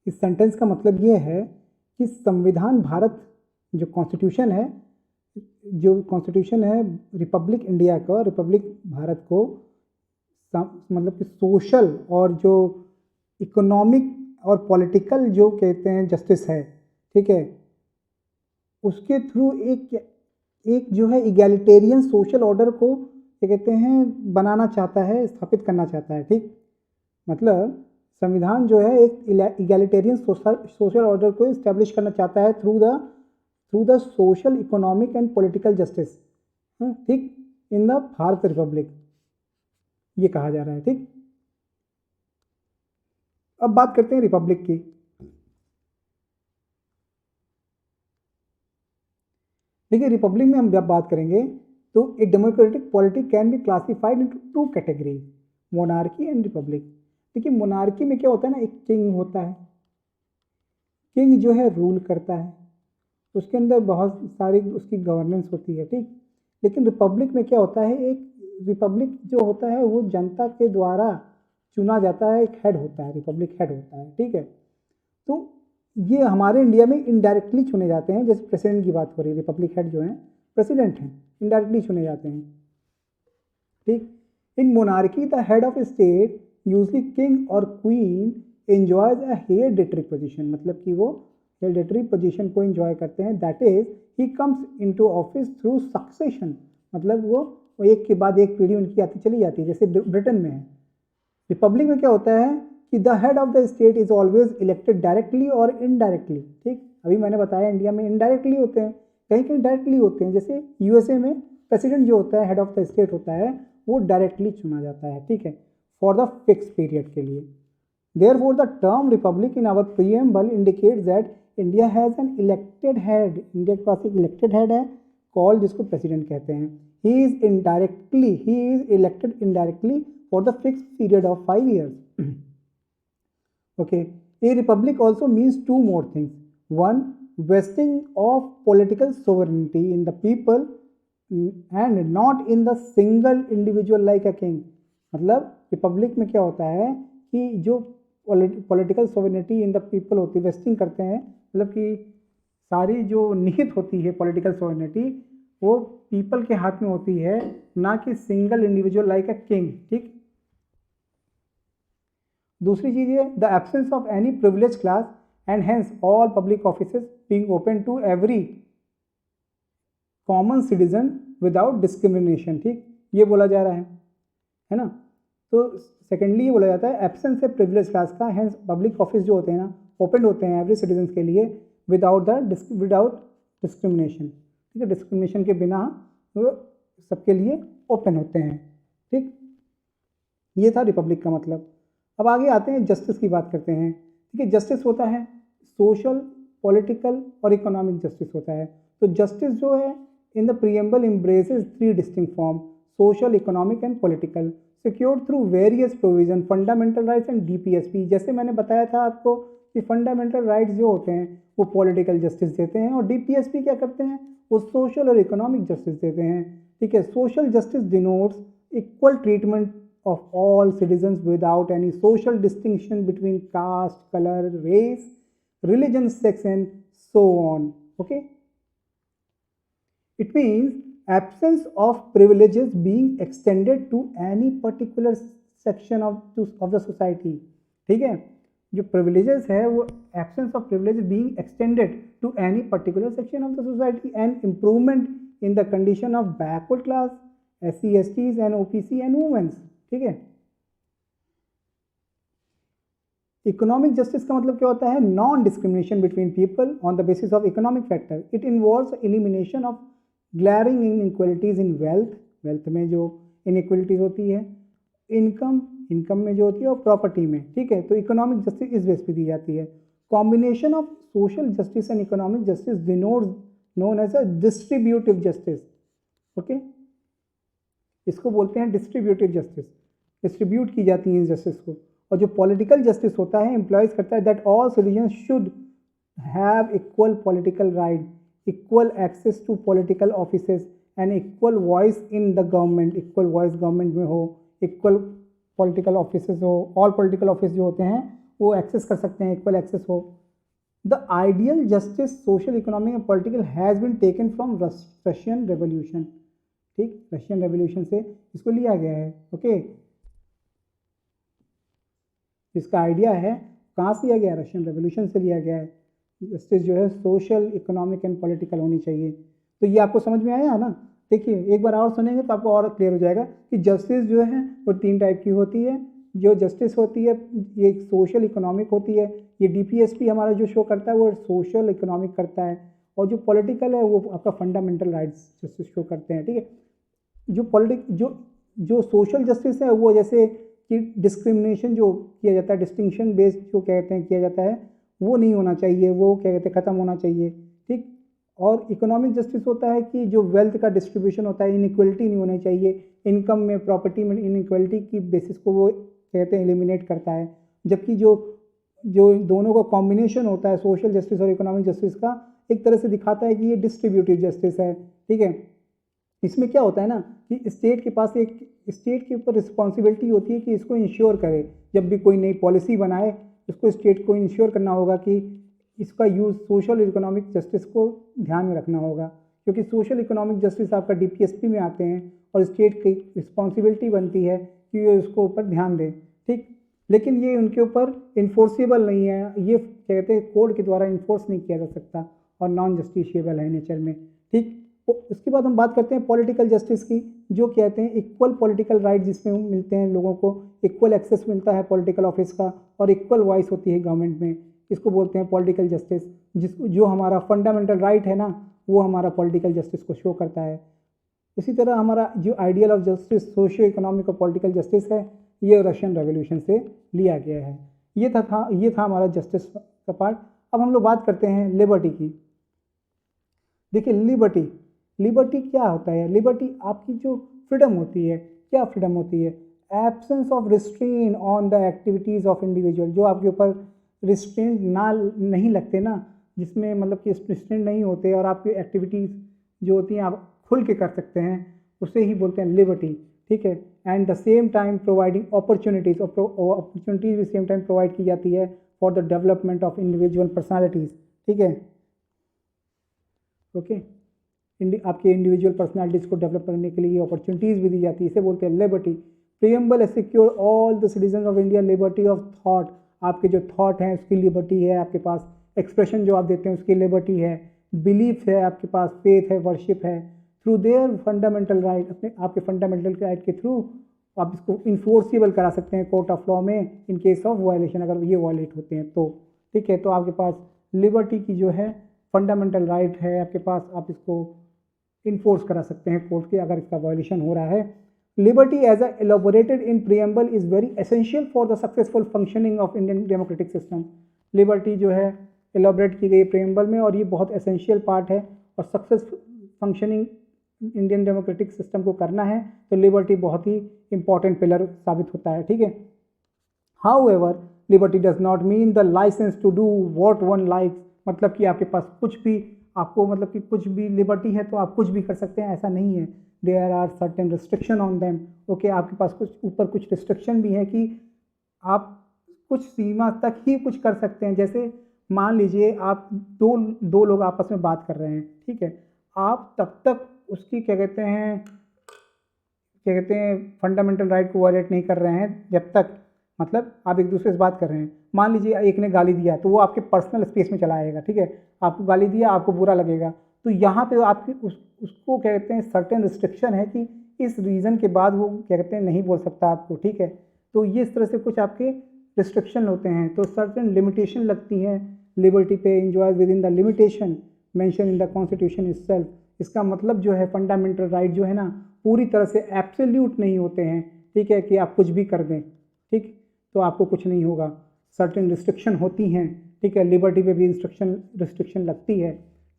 इस sentence का मतलब ये है कि संविधान भारत जो कॉन्स्टिट्यूशन है रिपब्लिक इंडिया का, रिपब्लिक भारत को, मतलब कि सोशल और जो इकोनॉमिक और पॉलिटिकल जो कहते हैं जस्टिस है, ठीक है, उसके थ्रू एक जो है इगैलिटेरियन सोशल ऑर्डर को क्या कहते हैं, बनाना चाहता है, स्थापित करना चाहता है। ठीक, मतलब संविधान जो है एक इगैलिटेरियन सोशल ऑर्डर को इस्टेब्लिश करना चाहता है through the social, economic and political justice. ठीक, इन द भारत रिपब्लिक, ये कहा जा रहा है। ठीक, अब बात करते हैं रिपब्लिक की। देखिए, रिपब्लिक में हम जब बात करेंगे तो ए democratic polity can be classified into two categories, monarchy and Republic. देखिए, मोनार्की में क्या होता है ना, एक किंग होता है, किंग जो है रूल करता है, उसके अंदर बहुत सारी उसकी गवर्नेंस होती है। ठीक, लेकिन रिपब्लिक में क्या होता है, एक रिपब्लिक जो होता है वो जनता के द्वारा चुना जाता है, एक हेड होता है, रिपब्लिक हेड होता है। ठीक है, तो ये हमारे इंडिया में इनडायरेक्टली चुने जाते हैं, जैसे प्रेसिडेंट की बात हो रही है, रिपब्लिक हेड जो हैं प्रेसिडेंट हैं, इनडायरेक्टली चुने जाते हैं। ठीक, in monarchy the head of state usually king और queen enjoys a hereditary position, मतलब कि वो हेरिडिटरी पोजीशन को एंजॉय करते हैं। That is he comes into office through succession, मतलब वो एक के बाद एक पीढ़ी उनकी आती चली जाती है, जैसे ब्रिटेन में है। रिपब्लिक में क्या होता है कि the head of the state is always elected directly और इनडायरेक्टली। ठीक, अभी मैंने बताया इंडिया में इनडायरेक्टली होते हैं, कहीं कहीं डायरेक्टली होते हैं। जैसे यूएसए में प्रेसिडेंट जो होता है, हेड ऑफ द स्टेट होता है, वो डायरेक्टली चुना जाता है, ठीक है, फॉर द फिक्स पीरियड के लिए। Therefore, the term republic in our preamble indicates that India has an elected head. India के पास एक इलेक्टेड हेड है, कॉल जिसको प्रेसिडेंट कहते हैं। He is elected indirectly for the fixed period of 5 years. Okay, a republic also means two more things. One, vesting of political sovereignty in the people and not in the single individual like a king. मतलब Republic में क्या होता है कि जो political sovereignty in the people होती है, wasting करते हैं, मतलब कि सारी जो निहित होती है पॉलिटिकल सोवरेनिटी वो पीपल के हाथ में होती है, ना कि single individual like a king. ठीक, दूसरी चीज है the absence of any privilege class and hence all public offices being open to every common citizen without discrimination. ठीक, ये बोला जा रहा है ना। तो सेकेंडली ये बोला जाता है एब्सेंस है प्रिविलेज क्लास का, हेंस पब्लिक ऑफिस जो होते हैं ना ओपन होते हैं एवरी सिटीजन के लिए विदाउट डिस्क्रिमिनेशन। ठीक है, डिस्क्रिमिनेशन के बिना वो सबके लिए ओपन होते हैं। ठीक, ये था रिपब्लिक का मतलब। अब आगे आते हैं, जस्टिस की बात करते हैं। ठीक है, जस्टिस होता है सोशल, पॉलिटिकल और इकोनॉमिक जस्टिस होता है। तो जस्टिस जो है in the preamble embraces 3 distinct form, social, economic and political, secured through various provision, fundamental rights and DPSP. जैसे मैंने बताया था आपको कि फंडामेंटल राइट्स जो होते हैं वो पॉलिटिकल जस्टिस देते हैं, और डीपीएसपी क्या करते हैं, वो सोशल और इकोनॉमिक जस्टिस देते हैं। ठीक है, social justice denotes equal treatment of all citizens without any social distinction between caste, color, race, religion, sex and so on. Okay, it means absence of privileges being extended to any particular section of the society. ठीक है, जो privileges है वो absence of privileges being extended to any particular section of the society and improvement in the condition of backward class, SC, STs and OPC and women. ठीक है, economic justice का मतलब क्या होता है, non discrimination between people on the basis of economic factor. It involves elimination of glaring inequalities in wealth में जो inequalities होती है, इनकम में जो होती है, और प्रॉपर्टी में। ठीक है, तो इकोनॉमिक जस्टिस इस बेस पे दी जाती है। Combination of social justice and economic justice denotes known as a distributive justice. Okay, इसको बोलते हैं डिस्ट्रीब्यूटिव जस्टिस, डिस्ट्रीब्यूट की जाती है इस जस्टिस को। और जो पॉलिटिकल जस्टिस होता है इम्प्लॉइज करता है that all citizens should have equal political right, equal access to political offices and equal voice in the government. Equal voice government में हो, इक्वल पॉलिटिकल ऑफिसेज हो, ऑल पॉलिटिकल ऑफिस जो होते हैं वो एक्सेस कर सकते हैं, इक्वल एक्सेस हो। The ideal justice social, economic and political has been taken from Russian revolution. ठीक, रशियन रेवोल्यूशन से इसको लिया गया है। ओके, इसका आइडिया है कहाँ से लिया गया, रशियन रेवोल्यूशन से लिया गया है। जस्टिस जो है सोशल, इकोनॉमिक एंड पॉलिटिकल होनी चाहिए। तो ये आपको समझ में आया ना। देखिए एक बार और सुनेंगे तो आपको और क्लियर हो जाएगा कि जस्टिस जो है वो 3 टाइप की होती है। जो जस्टिस होती है ये सोशल, इकोनॉमिक होती है। ये डीपीएसपी हमारा जो शो करता है वो सोशल, इकोनॉमिक करता है, और जो पॉलिटिकल है वो आपका फंडामेंटल राइट्स जस्टिस शो करते हैं। ठीक है, जो सोशल जस्टिस है वो जैसे कि डिस्क्रिमिनेशन जो किया जाता है, डिस्टिंक्शन बेस्ड जो कहते हैं किया जाता है, वो नहीं होना चाहिए, वो क्या कहते हैं ख़त्म होना चाहिए। ठीक, और इकोनॉमिक जस्टिस होता है कि जो वेल्थ का डिस्ट्रीब्यूशन होता है, इनइक्वलिटी नहीं होनी चाहिए, इनकम में, प्रॉपर्टी में इनइक्वलिटी की बेसिस को वो कहते हैं एलिमिनेट करता है। जबकि जो दोनों का कॉम्बिनेशन होता है सोशल जस्टिस और इकोनॉमिक जस्टिस का, एक तरह से दिखाता है कि ये डिस्ट्रीब्यूटिव जस्टिस है। ठीक है, इसमें क्या होता है ना कि स्टेट के पास एक स्टेट के ऊपर रिस्पॉन्सिबिलिटी होती है कि इसको इंश्योर करे, जब भी कोई नई पॉलिसी बनाए उसको स्टेट को इंश्योर करना होगा कि इसका यूज़ सोशल और इकोनॉमिक जस्टिस को ध्यान में रखना होगा, क्योंकि सोशल इकोनॉमिक जस्टिस आपका डीपीएसपी में आते हैं और स्टेट की रिस्पॉन्सिबिलिटी बनती है कि ये उसको ऊपर ध्यान दें। ठीक, लेकिन ये उनके ऊपर इन्फोर्सेबल नहीं है, ये कहते हैं कोर्ट के द्वारा इन्फोर्स नहीं किया जा सकता और नॉन जस्टिशिएबल है नेचर में। ठीक, उसके बाद हम बात करते हैं पॉलिटिकल जस्टिस की, जो कहते हैं इक्वल पॉलिटिकल राइट जिसमें मिलते हैं लोगों को, इक्वल एक्सेस मिलता है पॉलिटिकल ऑफिस का और इक्वल वॉइस होती है गवर्नमेंट में, इसको बोलते हैं पॉलिटिकल जस्टिस। जो हमारा फंडामेंटल राइट है ना, वो हमारा पॉलिटिकल जस्टिस को शो करता है। इसी तरह हमारा जो ideal of justice socio economic और पॉलिटिकल जस्टिस है, ये रशियन रेवोल्यूशन से लिया गया है। ये था हमारा जस्टिस का पार्ट। अब हम लोग बात करते हैं लिबर्टी की। देखिए लिबर्टी क्या होता है? लिबर्टी आपकी जो फ्रीडम होती है, क्या फ्रीडम होती है? Absence of restrain on the activities of individual, जो आपके ऊपर रिस्ट्रेन नहीं लगते ना, जिसमें मतलब कि रिस्ट्रेन नहीं होते और आपकी एक्टिविटीज़ जो होती हैं आप खुल के कर सकते हैं, उसे ही बोलते हैं लिबर्टी, ठीक है। And the same time providing opportunities, और अपॉर्चुनिटीज़ भी सेम टाइम प्रोवाइड की जाती है for the development of individual personalities, ठीक है, ओके। आपके इंडिविजुअल पर्सनालिटीज़ को डेवलप करने के लिए अपॉर्चुनिटीज़ भी दी जाती है, इसे बोलते हैं liberty. Preamble secure all the citizen of India liberty of thought, आपके जो थॉट हैं उसकी लिबर्टी है आपके पास, एक्सप्रेशन जो आप देते हैं उसकी लिबर्टी है, बिलीफ है आपके पास, फेथ है, वर्शिप है, थ्रू देयर फंडामेंटल राइट, अपने आपके फंडामेंटल राइट के थ्रू आप इसको इन्फोर्सिबल करा सकते हैं कोर्ट ऑफ लॉ में इन केस ऑफ वायलेशन, अगर ये वायलेट होते हैं तो, ठीक है। तो आपके पास लिबर्टी की जो है फंडामेंटल राइट है आपके पास, आप इसको इन्फोर्स करा सकते हैं कोर्ट के अगर इसका वायलेशन हो रहा है। Liberty as a elaborated in preamble is very essential for the successful functioning of Indian democratic system. Liberty जो है एलोबरेट की गई प्रीएम्बल में, और ये बहुत एसेंशियल पार्ट है, और successful functioning Indian democratic system को करना है तो लिबर्टी बहुत ही इंपॉर्टेंट पिलर साबित होता है, ठीक है। However liberty does not mean the licence to do what one likes, मतलब कि आपके पास कुछ भी, आपको मतलब कि कुछ भी लिबर्टी है तो आप कुछ भी कर सकते हैं, ऐसा नहीं है। There are certain restriction on them, okay. आपके पास कुछ रिस्ट्रिक्शन भी है कि आप कुछ सीमा तक ही कुछ कर सकते हैं। जैसे मान लीजिए आप दो लोग आपस में बात कर रहे हैं, ठीक है, आप तब तक उसकी क्या कहते हैं फंडामेंटल राइट को वायलेट नहीं कर रहे हैं जब तक, मतलब आप एक दूसरे से बात कर रहे हैं, मान लीजिए एक ने गाली दिया तो वो आपके पर्सनल स्पेस में चला आएगा, ठीक है, आपको गाली दिया, आपको बुरा लगेगा, तो यहाँ पे आपकी उसको क्या कहते हैं सर्टेन रिस्ट्रिक्शन है कि इस रीज़न के बाद वो क्या कहते हैं नहीं बोल सकता आपको, ठीक है। तो ये इस तरह से कुछ आपके रिस्ट्रिक्शन होते हैं, तो सर्टेन लिमिटेशन लगती हैं लिबर्टी पे, enjoy with in the limitation mention in the constitution itself. इसका मतलब जो है फंडामेंटल राइट जो है ना पूरी तरह से एब्सोल्यूट नहीं होते हैं, ठीक है, कि आप कुछ भी कर दें, ठीक, तो आपको कुछ नहीं होगा, सर्टेन रिस्ट्रिक्शन होती हैं, ठीक है। लिबर्टी पे भी रिस्ट्रिक्शन लगती है,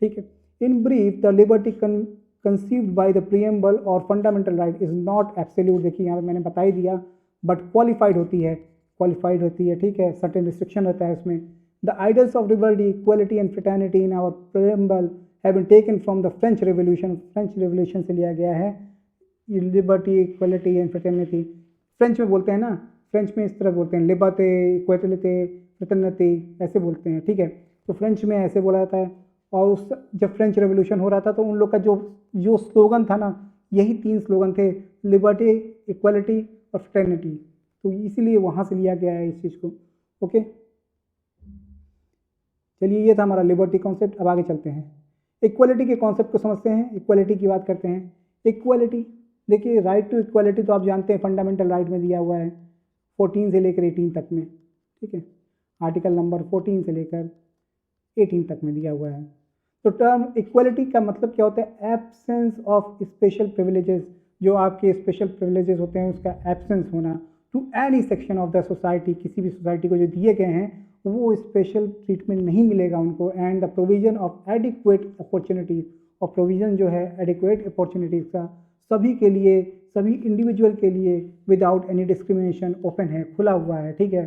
ठीक है। In brief the liberty conceived by the preamble और fundamental right is not absolute, देखिए यहाँ पे मैंने बता ही दिया, बट क्वालिफाइड होती है, ठीक है, सर्टेन रिस्ट्रिक्शन रहता है उसमें। The ideals of liberty, equality and fraternity in our preamble have been taken from the French revolution से लिया गया है। Liberty, equality and fraternity French में बोलते हैं ना, फ्रेंच में इस तरह बोलते हैं, लिबर्टे, इक्वलिटी, फ्रेटर्निटी ऐसे बोलते हैं, ठीक है। तो फ्रेंच में ऐसे बोला जाता है, और जब फ्रेंच रेवोल्यूशन हो रहा था तो उन लोग का जो स्लोगन था ना, यही 3 स्लोगन थे, लिबर्टी, इक्वलिटी और फ्रेटर्निटी, तो इसीलिए वहाँ से लिया गया है इस चीज़ को, ओके। चलिए ये था हमारा लिबर्टी कॉन्सेप्ट। अब आगे चलते हैं, इक्वलिटी के कॉन्सेप्ट को समझते हैं, इक्वलिटी की बात करते हैं। इक्वलिटी, देखिए राइट टू इक्वलिटी तो आप जानते हैं फंडामेंटल राइट में दिया हुआ है 14 से लेकर 18 तक में, ठीक है, आर्टिकल नंबर 14 से लेकर 18 तक में दिया हुआ है। तो टर्म इक्वलिटी का मतलब क्या होता है? एब्सेंस ऑफ स्पेशल प्रिविलेजेस, जो आपके स्पेशल प्रिविलेजेस होते हैं उसका एब्सेंस होना, to any section of the society, किसी भी सोसाइटी को जो दिए गए हैं वो स्पेशल ट्रीटमेंट नहीं मिलेगा उनको, and the provision of adequate opportunities, और प्रोविज़न जो है एडिक्वेट अपॉर्चुनिटीज़ का सभी के लिए, सभी इंडिविजुअल के लिए विदाउट एनी डिस्क्रिमिनेशन ओपन है, खुला हुआ है, ठीक है।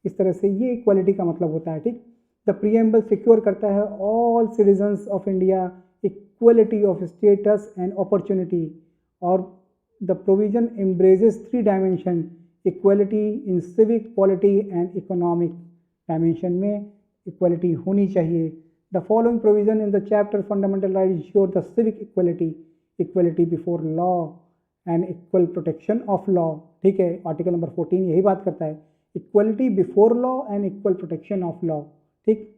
इस तरह से ये इक्वालिटी का मतलब होता है, ठीक। द प्रीएम्बल सिक्योर करता है all citizens of India equality of status and opportunity, और the provision embraces 3 dimension, equality in civic, polity and economic dimension में इक्वलिटी होनी चाहिए। The following provision in the chapter fundamental right ensure the civic equality, equality before law and equal protection of law, ठीक है। Article number 14 यही बात करता है, equality before law and equal protection of law, ठीक।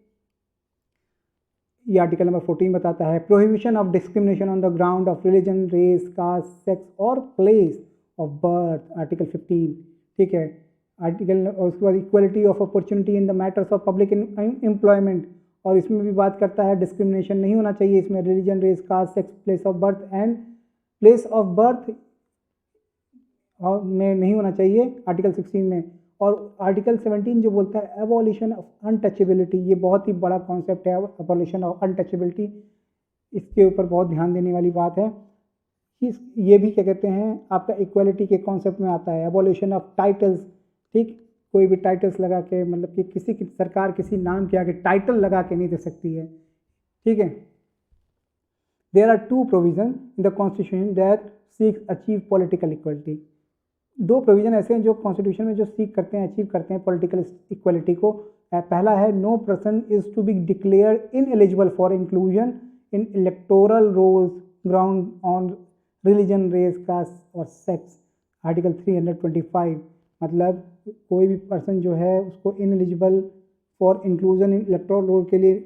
ये आर्टिकल नंबर 14 बताता है prohibition of discrimination on the ground of religion, race, caste, sex और प्लेस ऑफ बर्थ, आर्टिकल 15। ठीक है, आर्टिकल और उसके बाद equality of opportunity in the matters of public employment, और इसमें भी बात करता है डिस्क्रिमिनेशन नहीं होना चाहिए इसमें, religion, race, caste, sex, place of birth and place of birth और में नहीं होना चाहिए आर्टिकल 16 में। और आर्टिकल 17 जो बोलता है एबॉलिशन ऑफ अनटचेबिलिटी, ये बहुत ही बड़ा कॉन्सेप्ट है एबॉलिशन ऑफ अनटचेबिलिटी, इसके ऊपर बहुत ध्यान देने वाली बात है। ये भी क्या कहते हैं आपका इक्वालिटी के कॉन्सेप्ट में आता है। एबॉलिशन ऑफ टाइटल्स, ठीक, कोई भी टाइटल्स लगा के, मतलब कि किसी की सरकार किसी नाम के आगे टाइटल लगा के नहीं दे सकती है। ठीक है, there are 2 provision in the constitution that seeks achieve political equality. 2 provision ऐसे हैं जो कॉन्स्टिट्यूशन में जो सीख करते हैं, अचीव करते हैं पॉलिटिकल इक्वलिटी को। पहला है no person is to be declared ineligible for inclusion in electoral rolls ground on religion, race, caste और सेक्स, आर्टिकल 325। मतलब कोई भी पर्सन जो है उसको ineligible for inclusion in electoral roll के लिए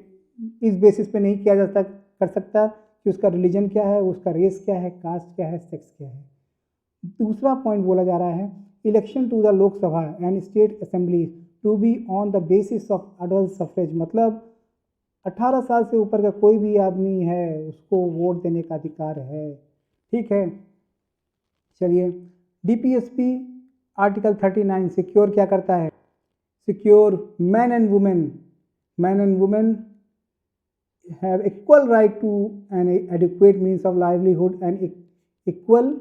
इस बेसिस पे नहीं किया जा कर सकता कि उसका रिलीजन क्या है, उसका रेस क्या है, कास्ट क्या है, सेक्स क्या है। दूसरा पॉइंट बोला जा रहा है election to the Lok Sabha and state assembly to be on the basis of adult suffrage, मतलब 18 साल से ऊपर का कोई भी आदमी है उसको वोट देने का अधिकार है। ठीक है, चलिए डीपीएसपी आर्टिकल 39 सिक्योर क्या करता है, secure man and women have equal right to an adequate means of livelihood and equal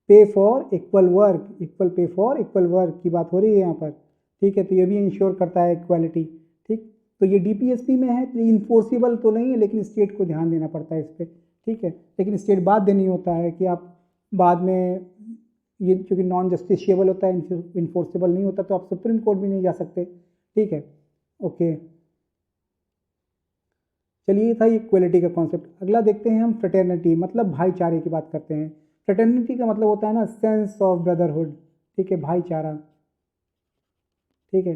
pay for equal work, equal pay for equal work की बात हो रही है यहाँ पर। ठीक है, तो ये भी इंश्योर करता है इक्वालिटी। ठीक, तो ये डीपीएसपी में है, तो इन्फोर्सिबल तो नहीं है लेकिन स्टेट को ध्यान देना पड़ता है इस पर। ठीक है, लेकिन स्टेट बाद देनी होता है कि आप बाद में ये क्योंकि नॉन जस्टिशिएबल होता है, इन्फोर्सेबल नहीं होता, तो आप सुप्रीम कोर्ट भी नहीं जा सकते। ठीक है, ओके, चलिए था ये इक्वलिटी का कॉन्सेप्ट। अगला देखते हैं हम फ्रेटर्निटी, मतलब भाईचारे की बात करते हैं। फ्रेटर्निटी का मतलब होता है ना सेंस ऑफ ब्रदरहुड। ठीक है, भाईचारा। ठीक है,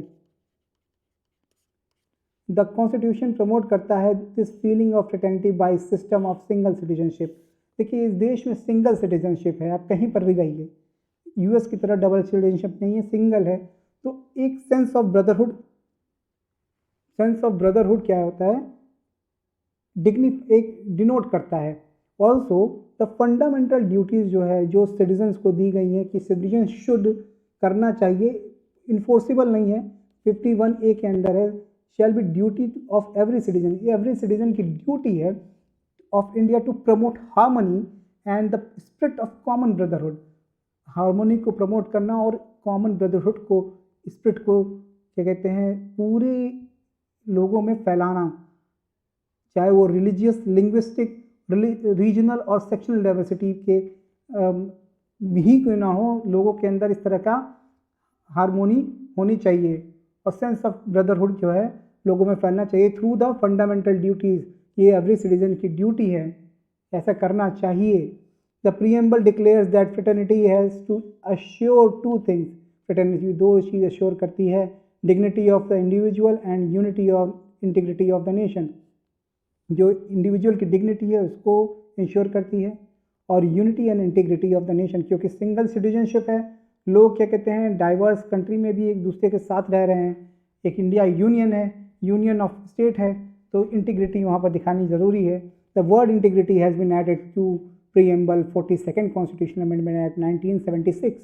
द कॉन्स्टिट्यूशन प्रमोट करता है this feeling of fraternity by system of single citizenship. देखिए इस देश में सिंगल सिटीजनशिप है, आप कहीं पर भी जाइए, यूएस की तरह डबल सिटीजनशिप नहीं है, सिंगल है। तो एक sense of brotherhood, sense of brotherhood क्या होता है, एक डिनोट करता है। ऑल्सो द फंडामेंटल ड्यूटीज़ जो है जो सिटीजन्स को दी गई हैं कि सिटीजन शुड करना चाहिए, इन्फोर्सिबल नहीं है, 51A के अंदर है, shall be duty of every citizen, ये एवरी सिटीजन की ड्यूटी है of India to promote harmony and the spirit of common brotherhood, harmony को प्रमोट करना और कॉमन ब्रदरहुड को, स्पिरिट को क्या कहते हैं पूरे लोगों में फैलाना, चाहे वो रिलीजियस, लिंग्विस्टिक, रीजनल और सेक्शनल डाइवर्सिटी के भी क्यों ना हो, लोगों के अंदर इस तरह का हार्मोनी होनी चाहिए और सेंस ऑफ ब्रदरहुड जो है लोगों में फैलना चाहिए थ्रू द फंडामेंटल ड्यूटीज़, ये एवरी सिटीजन की ड्यूटी है, ऐसा करना चाहिए। The preamble declares that fraternity has to assure 2 things, fraternity 2 चीज़ अश्योर करती है, dignity of the individual and unity of integrity of the nation, जो इंडिविजुअल की डिग्निटी है उसको इंश्योर करती है और unity and integrity of the nation, क्योंकि सिंगल सिटीजनशिप है, लोग क्या कहते हैं डाइवर्स कंट्री में भी एक दूसरे के साथ रह रहे हैं, एक इंडिया यूनियन है, यूनियन ऑफ स्टेट है, तो इंटीग्रिटी वहाँ पर दिखानी ज़रूरी है। The word integrity has been added to preamble 42nd constitutional amendment act 1976।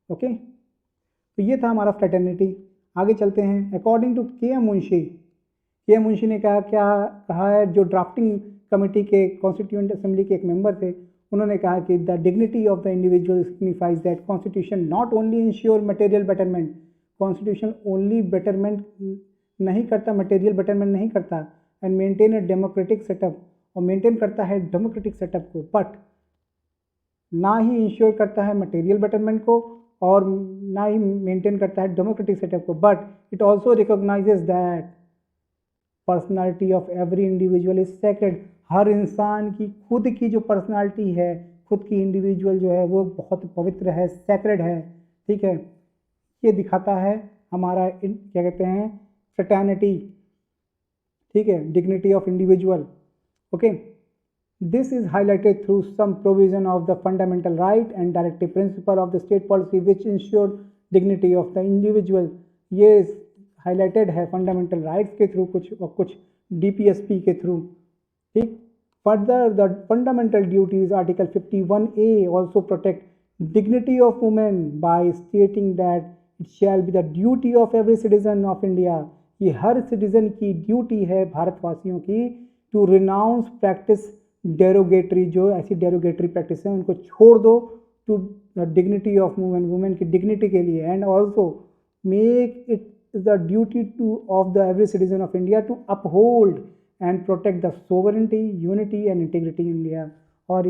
Okay, तो ये था हमारा फ्रेटर्निटी। आगे चलते हैं। According to K M Munshi ने कहा है, जो ड्राफ्टिंग कमेटी के कॉन्स्टिट्यूएंट असेंबली के एक मेंबर थे, उन्होंने कहा कि the dignity of the individual signifies that constitution not only ensure material betterment, constitution only betterment नहीं करता, मटेरियल बेटरमेंट नहीं करता, and maintain a democratic setup, और मेंटेन करता है डेमोक्रेटिक सेटअप को, बट ना ही इंश्योर करता है मटेरियल बेटरमेंट को और ना ही मेंटेन करता है डेमोक्रेटिक सेटअप को, but it also recognises that personality of every individual is sacred, हर इंसान की खुद की जो पर्सनालिटी है, खुद की इंडिविजुअल जो है वो बहुत पवित्र है, सेक्रेड है। ठीक है, ये दिखाता है हमारा क्या कहते हैं फ्रेटर्निटी। ठीक है, dignity of individual, okay. This is highlighted through some provision of the fundamental right and directive principle of the state policy which ensure dignity of the individual. ये हाईलाइटेड है फंडामेंटल राइट्स के through कुछ और कुछ DPSP के through, ठीक। Further the fundamental duties article 51A also protect dignity of women by stating that it shall be the duty of every citizen of India, ये हर citizen की duty है भारतवासियों की टू रिनाउंस प्रैक्टिस डेरोगेटरी, जो ऐसी derogatory practice है उनको छोड़ दो, to dignity of women, women की डिग्निटी के लिए, and also make it the duty to of the every citizen of India to uphold and protect the sovereignty, unity and integrity India. और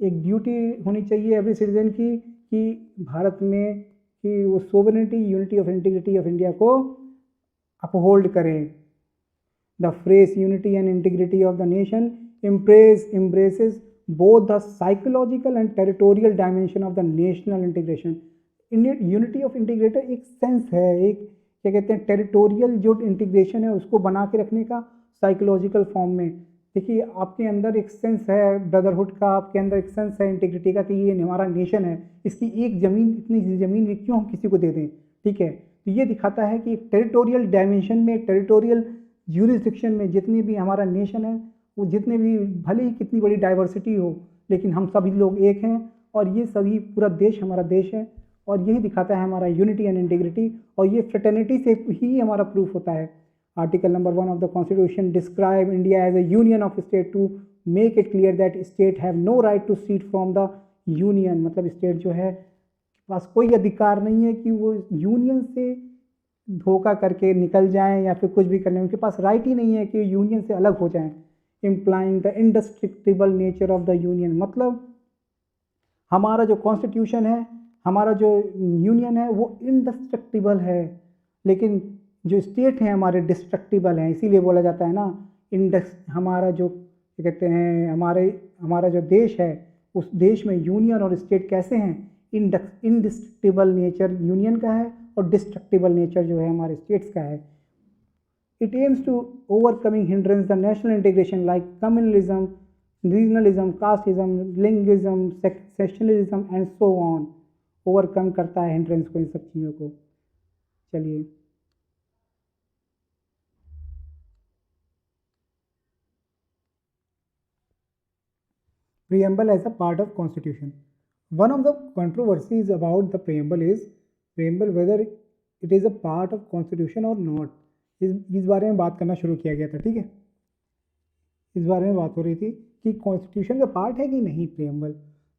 एक duty होनी चाहिए एवरी सिटीजन की कि भारत में कि वो sovereignty, unity of integrity of India को अपहोल्ड करें। The phrase unity and integrity of the nation embraces both the psychological and territorial dimension of the national integration. Unity of integrator एक sense है, एक क्या कहते हैं टेरिटोरियल जो integration है उसको बना के रखने का साइकोलॉजिकल फॉर्म में। देखिए आपके अंदर एक सेंस है ब्रदरहुड का, आपके अंदर एक सेंस है इंटीग्रिटी का कि ये हमारा नेशन है, इसकी एक ज़मीन, इतनी ज़मीन क्यों हम किसी को दे दें, ठीक है। तो ये दिखाता है कि एक टेरिटोरियल डायमेंशन में, टेरिटोरियल यूरिसडिक्शन में जितनी भी हमारा नेशन है, वो जितने भी भले ही कितनी बड़ी डाइवर्सिटी हो, लेकिन हम सभी लोग एक हैं और ये सभी पूरा देश हमारा देश है। और यही दिखाता है हमारा यूनिटी एंड इंटीग्रिटी, और ये फ्रेटर्निटी से ही हमारा प्रूफ होता है। Article number 1 of the constitution describe India as a union of state to make it clear that state have no right to seat from the union. मतलब state जो है पास कोई अधिकार नहीं है कि वो यूनियन से धोखा करके निकल जाएं या फिर कुछ भी कर लें, उनके पास राइट ही नहीं है कि यूनियन से अलग हो जाएं। Implying the indestructible nature of the union, मतलब हमारा जो कॉन्स्टिट्यूशन है, हमारा जो यूनियन है वो इंडिस्ट्रक्टिबल है, लेकिन जो स्टेट हैं हमारे डिस्ट्रक्टिबल हैं। इसीलिए बोला जाता है ना हमारा जो क्या कहते हैं हमारा जो देश है उस देश में यूनियन और स्टेट कैसे हैं, इंडिस्ट्रक्टिबल नेचर यूनियन का है और डिस्ट्रक्टिबल नेचर जो है हमारे स्टेट्स का है। It aims to overcoming hindrance the national integration like communalism, regionalism, casteism, linguism, sectionalism and so on। Overcome करता है हिंड्रेंस को, इन सब चीज़ों को। चलिए preamble as a part of constitution। One of the controversies about the preamble whether it is a part of constitution or not। इस बारे में बात करना शुरू किया गया था, ठीक है। इस बारे में बात हो रही थी कि कॉन्स्टिट्यूशन का पार्ट है कि नहीं प्रियम्बल।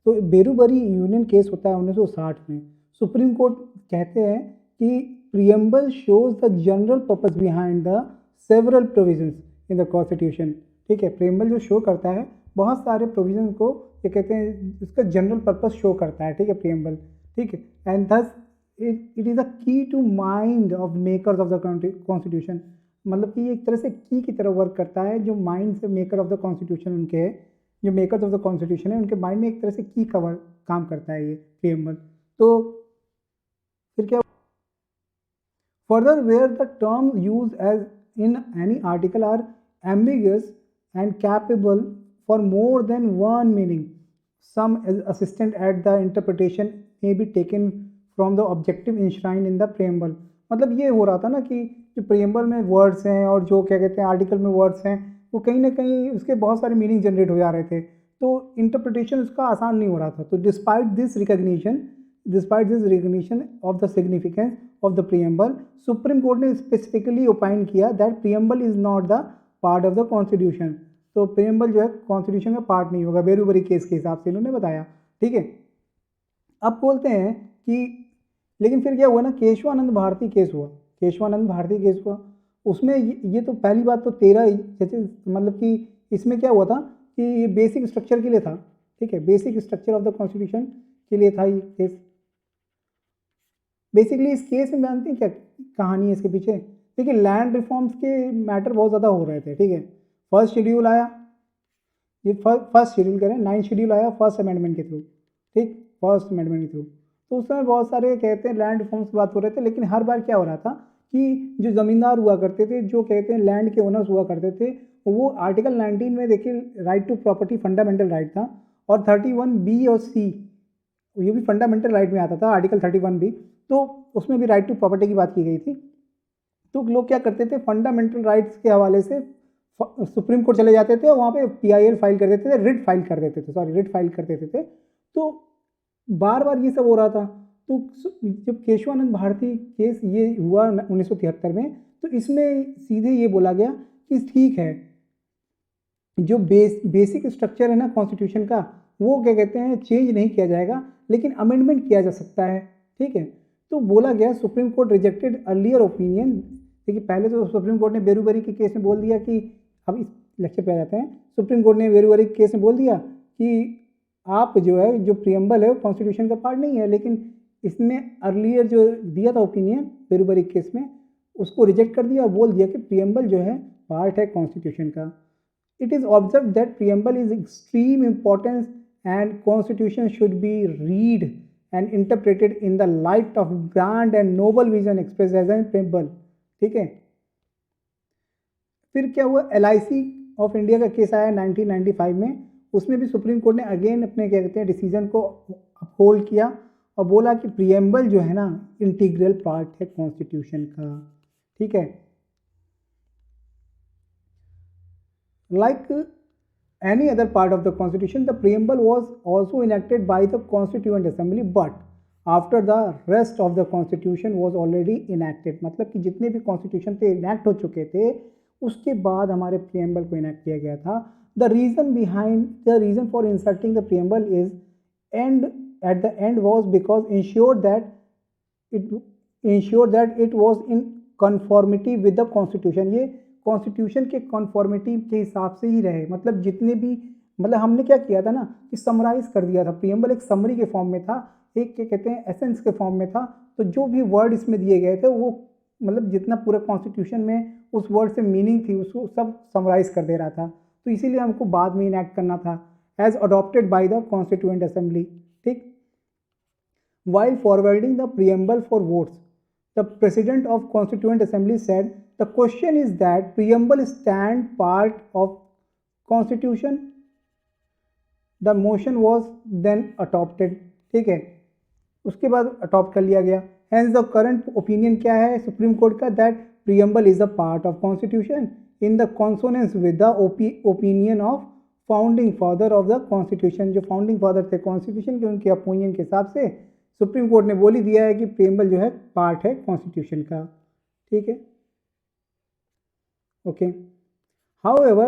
तो बेरूबरी यूनियन केस होता है 1960 में। सुप्रीम कोर्ट कहते हैं कि preamble shows the general purpose behind the several provisions in the constitution, ठीक है। प्रियम्बल जो शो करता है बहुत सारे प्रोविजन को, ये कहते हैं इसका जनरल पर्पस शो करता है, ठीक है, प्रियम्बल, ठीक है। And thus it is a key to mind of makers of the constitution, मतलब कि एक तरह से की तरह वर्क करता है। जो माइंड से मेकर ऑफ द कॉन्स्टिट्यूशन उनके है, जो मेकर्स ऑफ द कॉन्स्टिट्यूशन है उनके माइंड में एक तरह से की का काम करता है ये प्रियम्बल। तो फिर क्या, further where the term use as in any article are ambiguous and capable for more than one meaning, some assistant at the interpretation may be taken from the objective enshrined in the preamble. मतलब ये हो रहा था ना कि जो preamble में words हैं और जो क्या कहते हैं आर्टिकल में वर्ड्स हैं, वो कहीं ना कहीं उसके बहुत सारे मीनिंग जनरेट हो जा रहे थे, तो इंटरप्रिटेशन उसका आसान नहीं हो रहा था। तो despite this recognition of the significance of the preamble, supreme court ने स्पेसिफिकली ओपाइन किया that preamble is not the part of the constitution. तो प्रियम्बल जो है कॉन्स्टिट्यूशन का पार्ट नहीं होगा, बेरूबरी केस के हिसाब से इन्होंने बताया, ठीक है। अब बोलते हैं कि लेकिन फिर क्या हुआ ना, केशवानंद भारती केस हुआ, उसमें ये तो पहली बात तो 13 जैसे, मतलब कि इसमें क्या हुआ था कि ये बेसिक स्ट्रक्चर के लिए था, ठीक है, basic structure of the constitution के लिए था ये केस। बेसिकली इस केस में जानते हैं क्या कहानी है इसके पीछे। देखिए लैंड रिफॉर्म्स के मैटर बहुत ज़्यादा हो रहे थे, ठीक है। फर्स्ट शेड्यूल आया, ये फर्स्ट शेड्यूल करें 9 शेड्यूल आया फर्स्ट अमेंडमेंट के थ्रू, ठीक, फर्स्ट अमेंडमेंट के थ्रू। तो उस समय बहुत सारे कहते हैं लैंड रिफॉर्म्स की बात हो रहे थे, लेकिन हर बार क्या हो रहा था कि जो ज़मींदार हुआ करते थे, जो कहते हैं लैंड के ओनर्स हुआ करते थे, वो आर्टिकल 19 में देखिए right to property fundamental right था, और 31 बी और सी ये भी फंडामेंटल राइट में आता था, आर्टिकल 31 बी, तो उसमें भी राइट टू प्रॉपर्टी की बात की गई थी। तो लोग क्या करते थे, फंडामेंटल राइट्स के हवाले से सुप्रीम कोर्ट चले जाते थे और वहाँ पे PIL फाइल कर देते थे, रिट फाइल कर देते थे, रिट फाइल कर देते थे। तो बार बार ये सब हो रहा था। तो जब केशवानंद भारती केस ये हुआ 1973 में, तो इसमें सीधे ये बोला गया कि ठीक है, जो बेसिक स्ट्रक्चर है ना कॉन्स्टिट्यूशन का, वो क्या कहते हैं चेंज नहीं किया जाएगा, लेकिन अमेंडमेंट किया जा सकता है। ठीक है, तो बोला गया supreme court rejected earlier opinion. देखिए पहले तो सुप्रीम कोर्ट ने बेरूबरी के केस में बोल दिया कि, अब इस लेक्चर पे आ जाते हैं, सुप्रीम कोर्ट ने बेरूबरी के केस में बोल दिया कि आप जो है, जो प्रियम्बल है वो कॉन्स्टिट्यूशन का पार्ट नहीं है, लेकिन इसमें अर्लियर जो दिया था ओपिनियन बेरूबरी केस में, उसको रिजेक्ट कर दिया और बोल दिया कि प्रियम्बल जो है पार्ट है कॉन्स्टिट्यूशन का। It is observed that preamble is extreme importance and constitution should be read and interpreted in the light of grand and noble vision expressed as a preamble। ठीक है, फिर क्या हुआ, LIC ऑफ इंडिया का case आया 1995 में, उसमें भी सुप्रीम कोर्ट ने अगेन अपने क्या कहते हैं डिसीजन को अपहोल्ड किया और बोला कि प्रियम्बल जो है ना इंटीग्रल पार्ट है कॉन्स्टिट्यूशन का। ठीक है, like any other part of the constitution, the preamble was also enacted by the constituent assembly, but after the rest of the constitution was already enacted। मतलब कि जितने भी constitution थे enact हो चुके थे, उसके बाद हमारे preamble को enact किया गया था। The reason for inserting the preamble is at the end was because ensured that it was in conformity with the constitution। ये कॉन्स्टिट्यूशन के कॉन्फॉर्मिटी के हिसाब से ही रहे। मतलब जितने भी, मतलब हमने क्या किया था ना कि समराइज कर दिया था, प्रियम्बल एक समरी के फॉर्म में था, एक क्या कहते हैं एसेंस के फॉर्म में था। तो जो भी वर्ड इसमें दिए गए थे वो मतलब जितना पूरा कॉन्स्टिट्यूशन में उस वर्ड से मीनिंग थी उसको सब समराइज कर दे रहा था। तो इसीलिए हमको बाद में इनैक्ट करना था, as adopted by the constituent assembly. ठीक, while forwarding the preamble for votes, the president of constituent assembly said the question is that preamble stand part of constitution। the motion was then adopted। ठीक है, उसके बाद adopt कर लिया गया। hence the current opinion क्या है supreme court का, that preamble is a part of constitution in the consonance with the opinion of founding father of the constitution। जो फाउंडिंग फादर थे कॉन्स्टिट्यूशन के, उनके ओपिनियन के हिसाब से सुप्रीम कोर्ट ने बोल ही दिया है कि preamble जो है पार्ट है कॉन्स्टिट्यूशन का। ठीक है, okay, however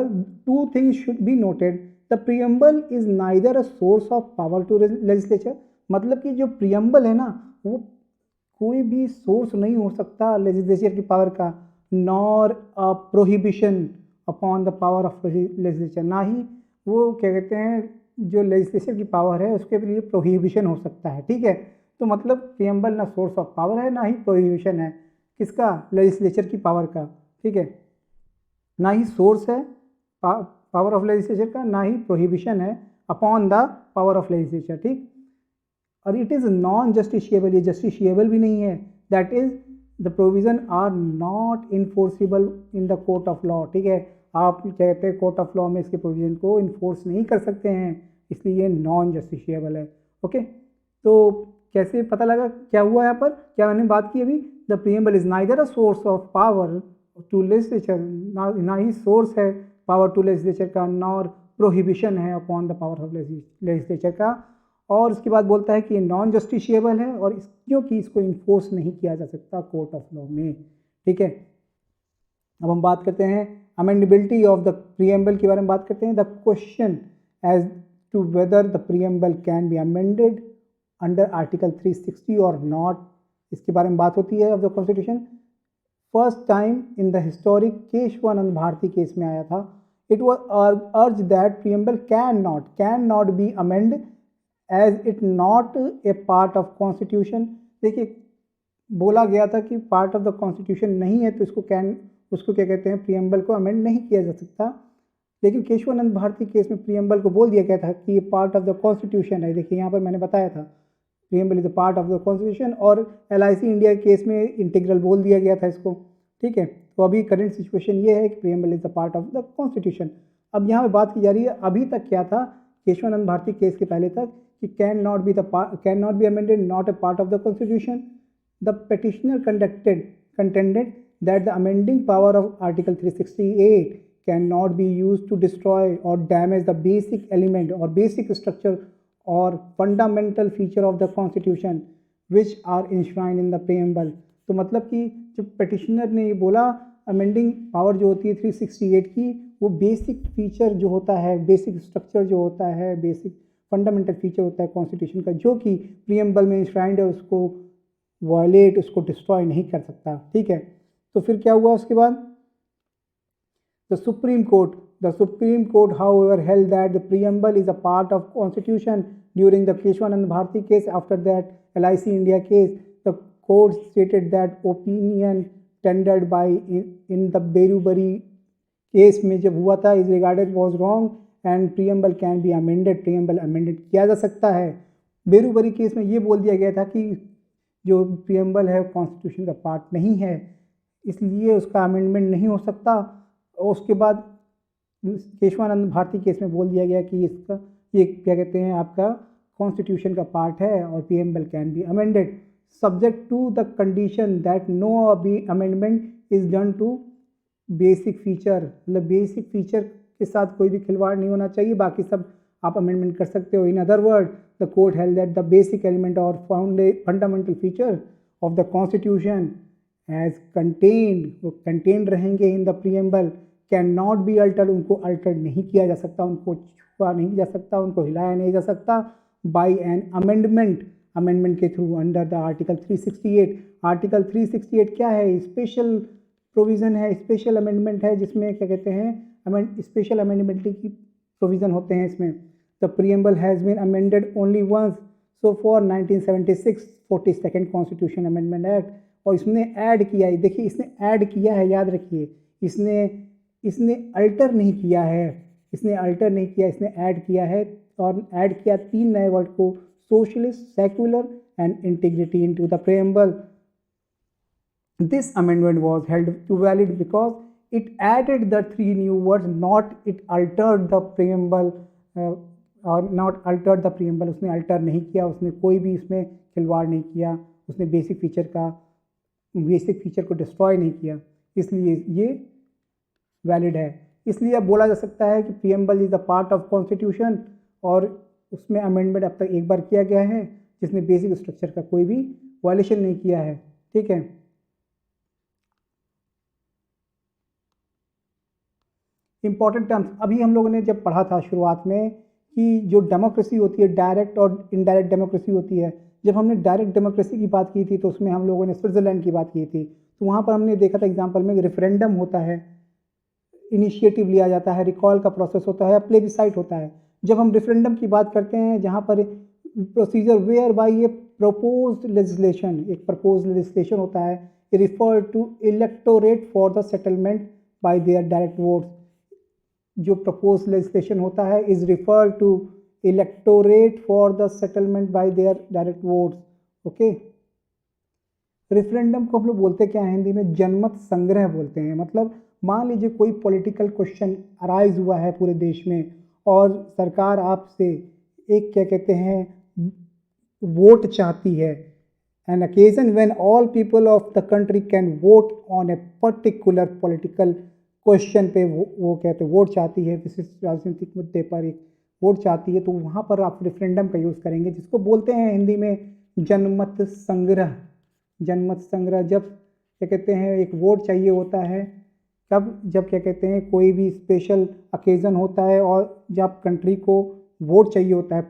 two things should be noted, the preamble is neither a source of power to legislature। मतलब कि जो preamble है ना वो कोई भी सोर्स नहीं हो सकता लेजिस्लेचर की पावर का, nor a prohibition upon the power of legislature. ना ही वो क्या कहते हैं जो लेजिस्लेचर की पावर है उसके लिए प्रोहिबिशन हो सकता है। ठीक है, तो मतलब प्रियम्बल ना सोर्स ऑफ पावर है ना ही प्रोहिबिशन है किसका, लेजिस्लेचर की पावर का। ठीक है, ना ही सोर्स है पावर ऑफ लेजिस्लेचर का, ना ही प्रोहिबिशन है upon the power of legislature. ठीक, और इट इज़ नॉन जस्टिशिएबल, ये जस्टिशिएबल भी नहीं है। That is the provision are not enforceable in the court of law. ठीक है, आप कहते हैं कोर्ट ऑफ लॉ में इसके प्रोविजन को इन्फोर्स नहीं कर सकते हैं, इसलिए ये नॉन जस्टिशिएबल है। ओके, तो कैसे पता लगा क्या हुआ यहाँ पर, क्या मैंने बात की अभी, the preamble is neither a source of power to legislature, ना ही सोर्स है पावर टू लेजिस्लेचर का, नॉर प्रोहिबिशन है upon the power of legislature का। और उसके बाद बोलता है कि ये नॉन जस्टिशिएबल है और क्योंकि इसको इन्फोर्स नहीं किया जा सकता कोर्ट ऑफ लॉ में। ठीक है, अब हम बात करते हैं अमेंडेबिलिटी ऑफ द प्रियम्बल के बारे में बात करते हैं। The question as to whether the preamble can be amended under article 360 और नॉट, इसके बारे में बात होती है of the constitution. First time in the historic Kesavananda Bharati case में आया था। It was urge that preamble can not be amend as it not a part of constitution. देखिए बोला गया था कि पार्ट ऑफ द कॉन्स्टिट्यूशन नहीं है तो उसको क्या कहते हैं प्रियम्बल को अमेंड नहीं किया जा सकता। लेकिन केशवानंद भारती केस में प्रियम्बल को बोल दिया गया था कि ये पार्ट ऑफ द कॉन्स्टिट्यूशन है। देखिए यहाँ पर मैंने बताया था preamble is a part of the constitution, और LIC इंडिया के केस में इंटीग्रल बोल दिया गया था इसको, ठीक है। तो अभी करंट सिचुएशन ये है कि preamble is a part of the constitution. अब यहाँ पे बात की जा रही है, अभी तक क्या था केशवानंद भारती केस के पहले तक कि can not be amended, not a part of the constitution. The petitioner contended that the amending power of Article 368 cannot be used to destroy or damage the basic element or basic structure or fundamental feature of the Constitution which are enshrined in the preamble। तो मतलब कि जो petitioner ने ये बोला, amending power जो होती है 368 की, वो बेसिक फीचर जो होता है, बेसिक स्ट्रक्चर जो होता है, बेसिक फंडामेंटल फीचर होता है कॉन्स्टिट्यूशन का, जो कि प्रीएम्बल में इंश्राइंड है, उसको वायलेट, उसको डिस्ट्रॉय नहीं कर सकता, ठीक है। तो फिर क्या हुआ उसके बाद, the supreme court however held that the preamble is a part of constitution during the Keshwanand Bharati case। after that LIC India case, the court stated that opinion tendered by in the Berubari case में जब हुआ था is regarded was wrong and preamble can be amended, preamble amended किया जा सकता है। Berubari case में ये बोल दिया गया था कि जो प्रीएम्बल है कॉन्स्टिट्यूशन का पार्ट नहीं है, इसलिए उसका अमेंडमेंट नहीं हो सकता। और उसके बाद केशवानंद भारती केस में बोल दिया गया कि इसका ये क्या कहते हैं, आपका कॉन्स्टिट्यूशन का पार्ट है और preamble can be amended subject to the condition that no amendment is done to basic feature. मतलब बेसिक फीचर के साथ कोई भी खिलवाड़ नहीं होना चाहिए, बाकी सब आप अमेंडमेंट कर सकते हो। In other word, the court held that the basic element और fundamental feature of the constitution as contained, वो कंटेन्ड रहेंगे in the preamble, can not be altered, उनको अल्टर नहीं किया जा सकता, उनको छुआ नहीं जा सकता, उनको हिलाया नहीं जा सकता बाई एन अमेंडमेंट के through under the article 368। Article 368 क्या है, स्पेशल प्रोविज़न है, स्पेशल अमेंडमेंट है, जिसमें क्या कहते हैं स्पेशल अमेंडमेंट की प्रोविज़न होते हैं इसमें। The preamble has been amended only once, so for 1976 42nd constitution amendment act. और इसने ऐड किया है, देखिए इसने ऐड किया है, याद रखिए, इसने अल्टर नहीं किया है, इसने ऐड किया है। और ऐड किया 3 नए वर्ड को, socialist, secular and integrity into the preamble. This amendment was held to valid because it added the 3 new words, not it altered the preamble और not altered the preamble। उसने alter नहीं किया, उसने कोई भी इसमें खिलवाड़ नहीं किया, उसने बेसिक फीचर को डिस्ट्रॉय नहीं किया, इसलिए ये वैलिड है। इसलिए अब बोला जा सकता है कि preamble is the part of constitution, और उसमें अमेंडमेंट अब तक एक बार किया गया है जिसने बेसिक स्ट्रक्चर का कोई भी वायलेशन नहीं किया है, ठीक है। इंपॉर्टेंट टर्म्स, अभी हम लोगों ने जब पढ़ा था शुरुआत में कि जो डेमोक्रेसी होती है, डायरेक्ट और इनडायरेक्ट डेमोक्रेसी होती है। जब हमने डायरेक्ट डेमोक्रेसी की बात की थी तो उसमें हम लोगों ने स्विट्ज़रलैंड की बात की थी। तो वहाँ पर हमने देखा था एग्जाम्पल में रेफरेंडम होता है, इनिशिएटिव लिया जाता है, रिकॉल का प्रोसेस होता है, प्लेबिसाइट होता है। जब हम रेफरेंडम की बात करते हैं, जहाँ पर procedure where by a proposed legislation, एक प्रपोज्ड लेजिस्लेशन होता है, refer to electorate for the settlement by their direct votes. जो प्रपोज लेजिस्लेशन होता है is refer to electorate for the settlement by their direct votes, okay. Referendum को हम लोग बोलते क्या है हिंदी में, जनमत संग्रह बोलते हैं। मतलब मान लीजिए कोई पॉलिटिकल क्वेश्चन अराइज हुआ है पूरे देश में, और सरकार आपसे एक क्या कहते हैं वोट चाहती है, an occasion when all people of the country can vote on a particular political question पे, वो कहते हैं वोट चाहती है, विशिष्ट राजनीतिक मुद्दे पर एक वोट चाहती है, तो वहाँ पर आप रेफरेंडम का यूज़ करेंगे, जिसको बोलते हैं हिंदी में जनमत संग्रह। जनमत संग्रह जब क्या कहते हैं एक वोट चाहिए होता है, तब जब क्या कहते हैं कोई भी स्पेशल अकेजन होता है और जब कंट्री को वोट चाहिए होता है,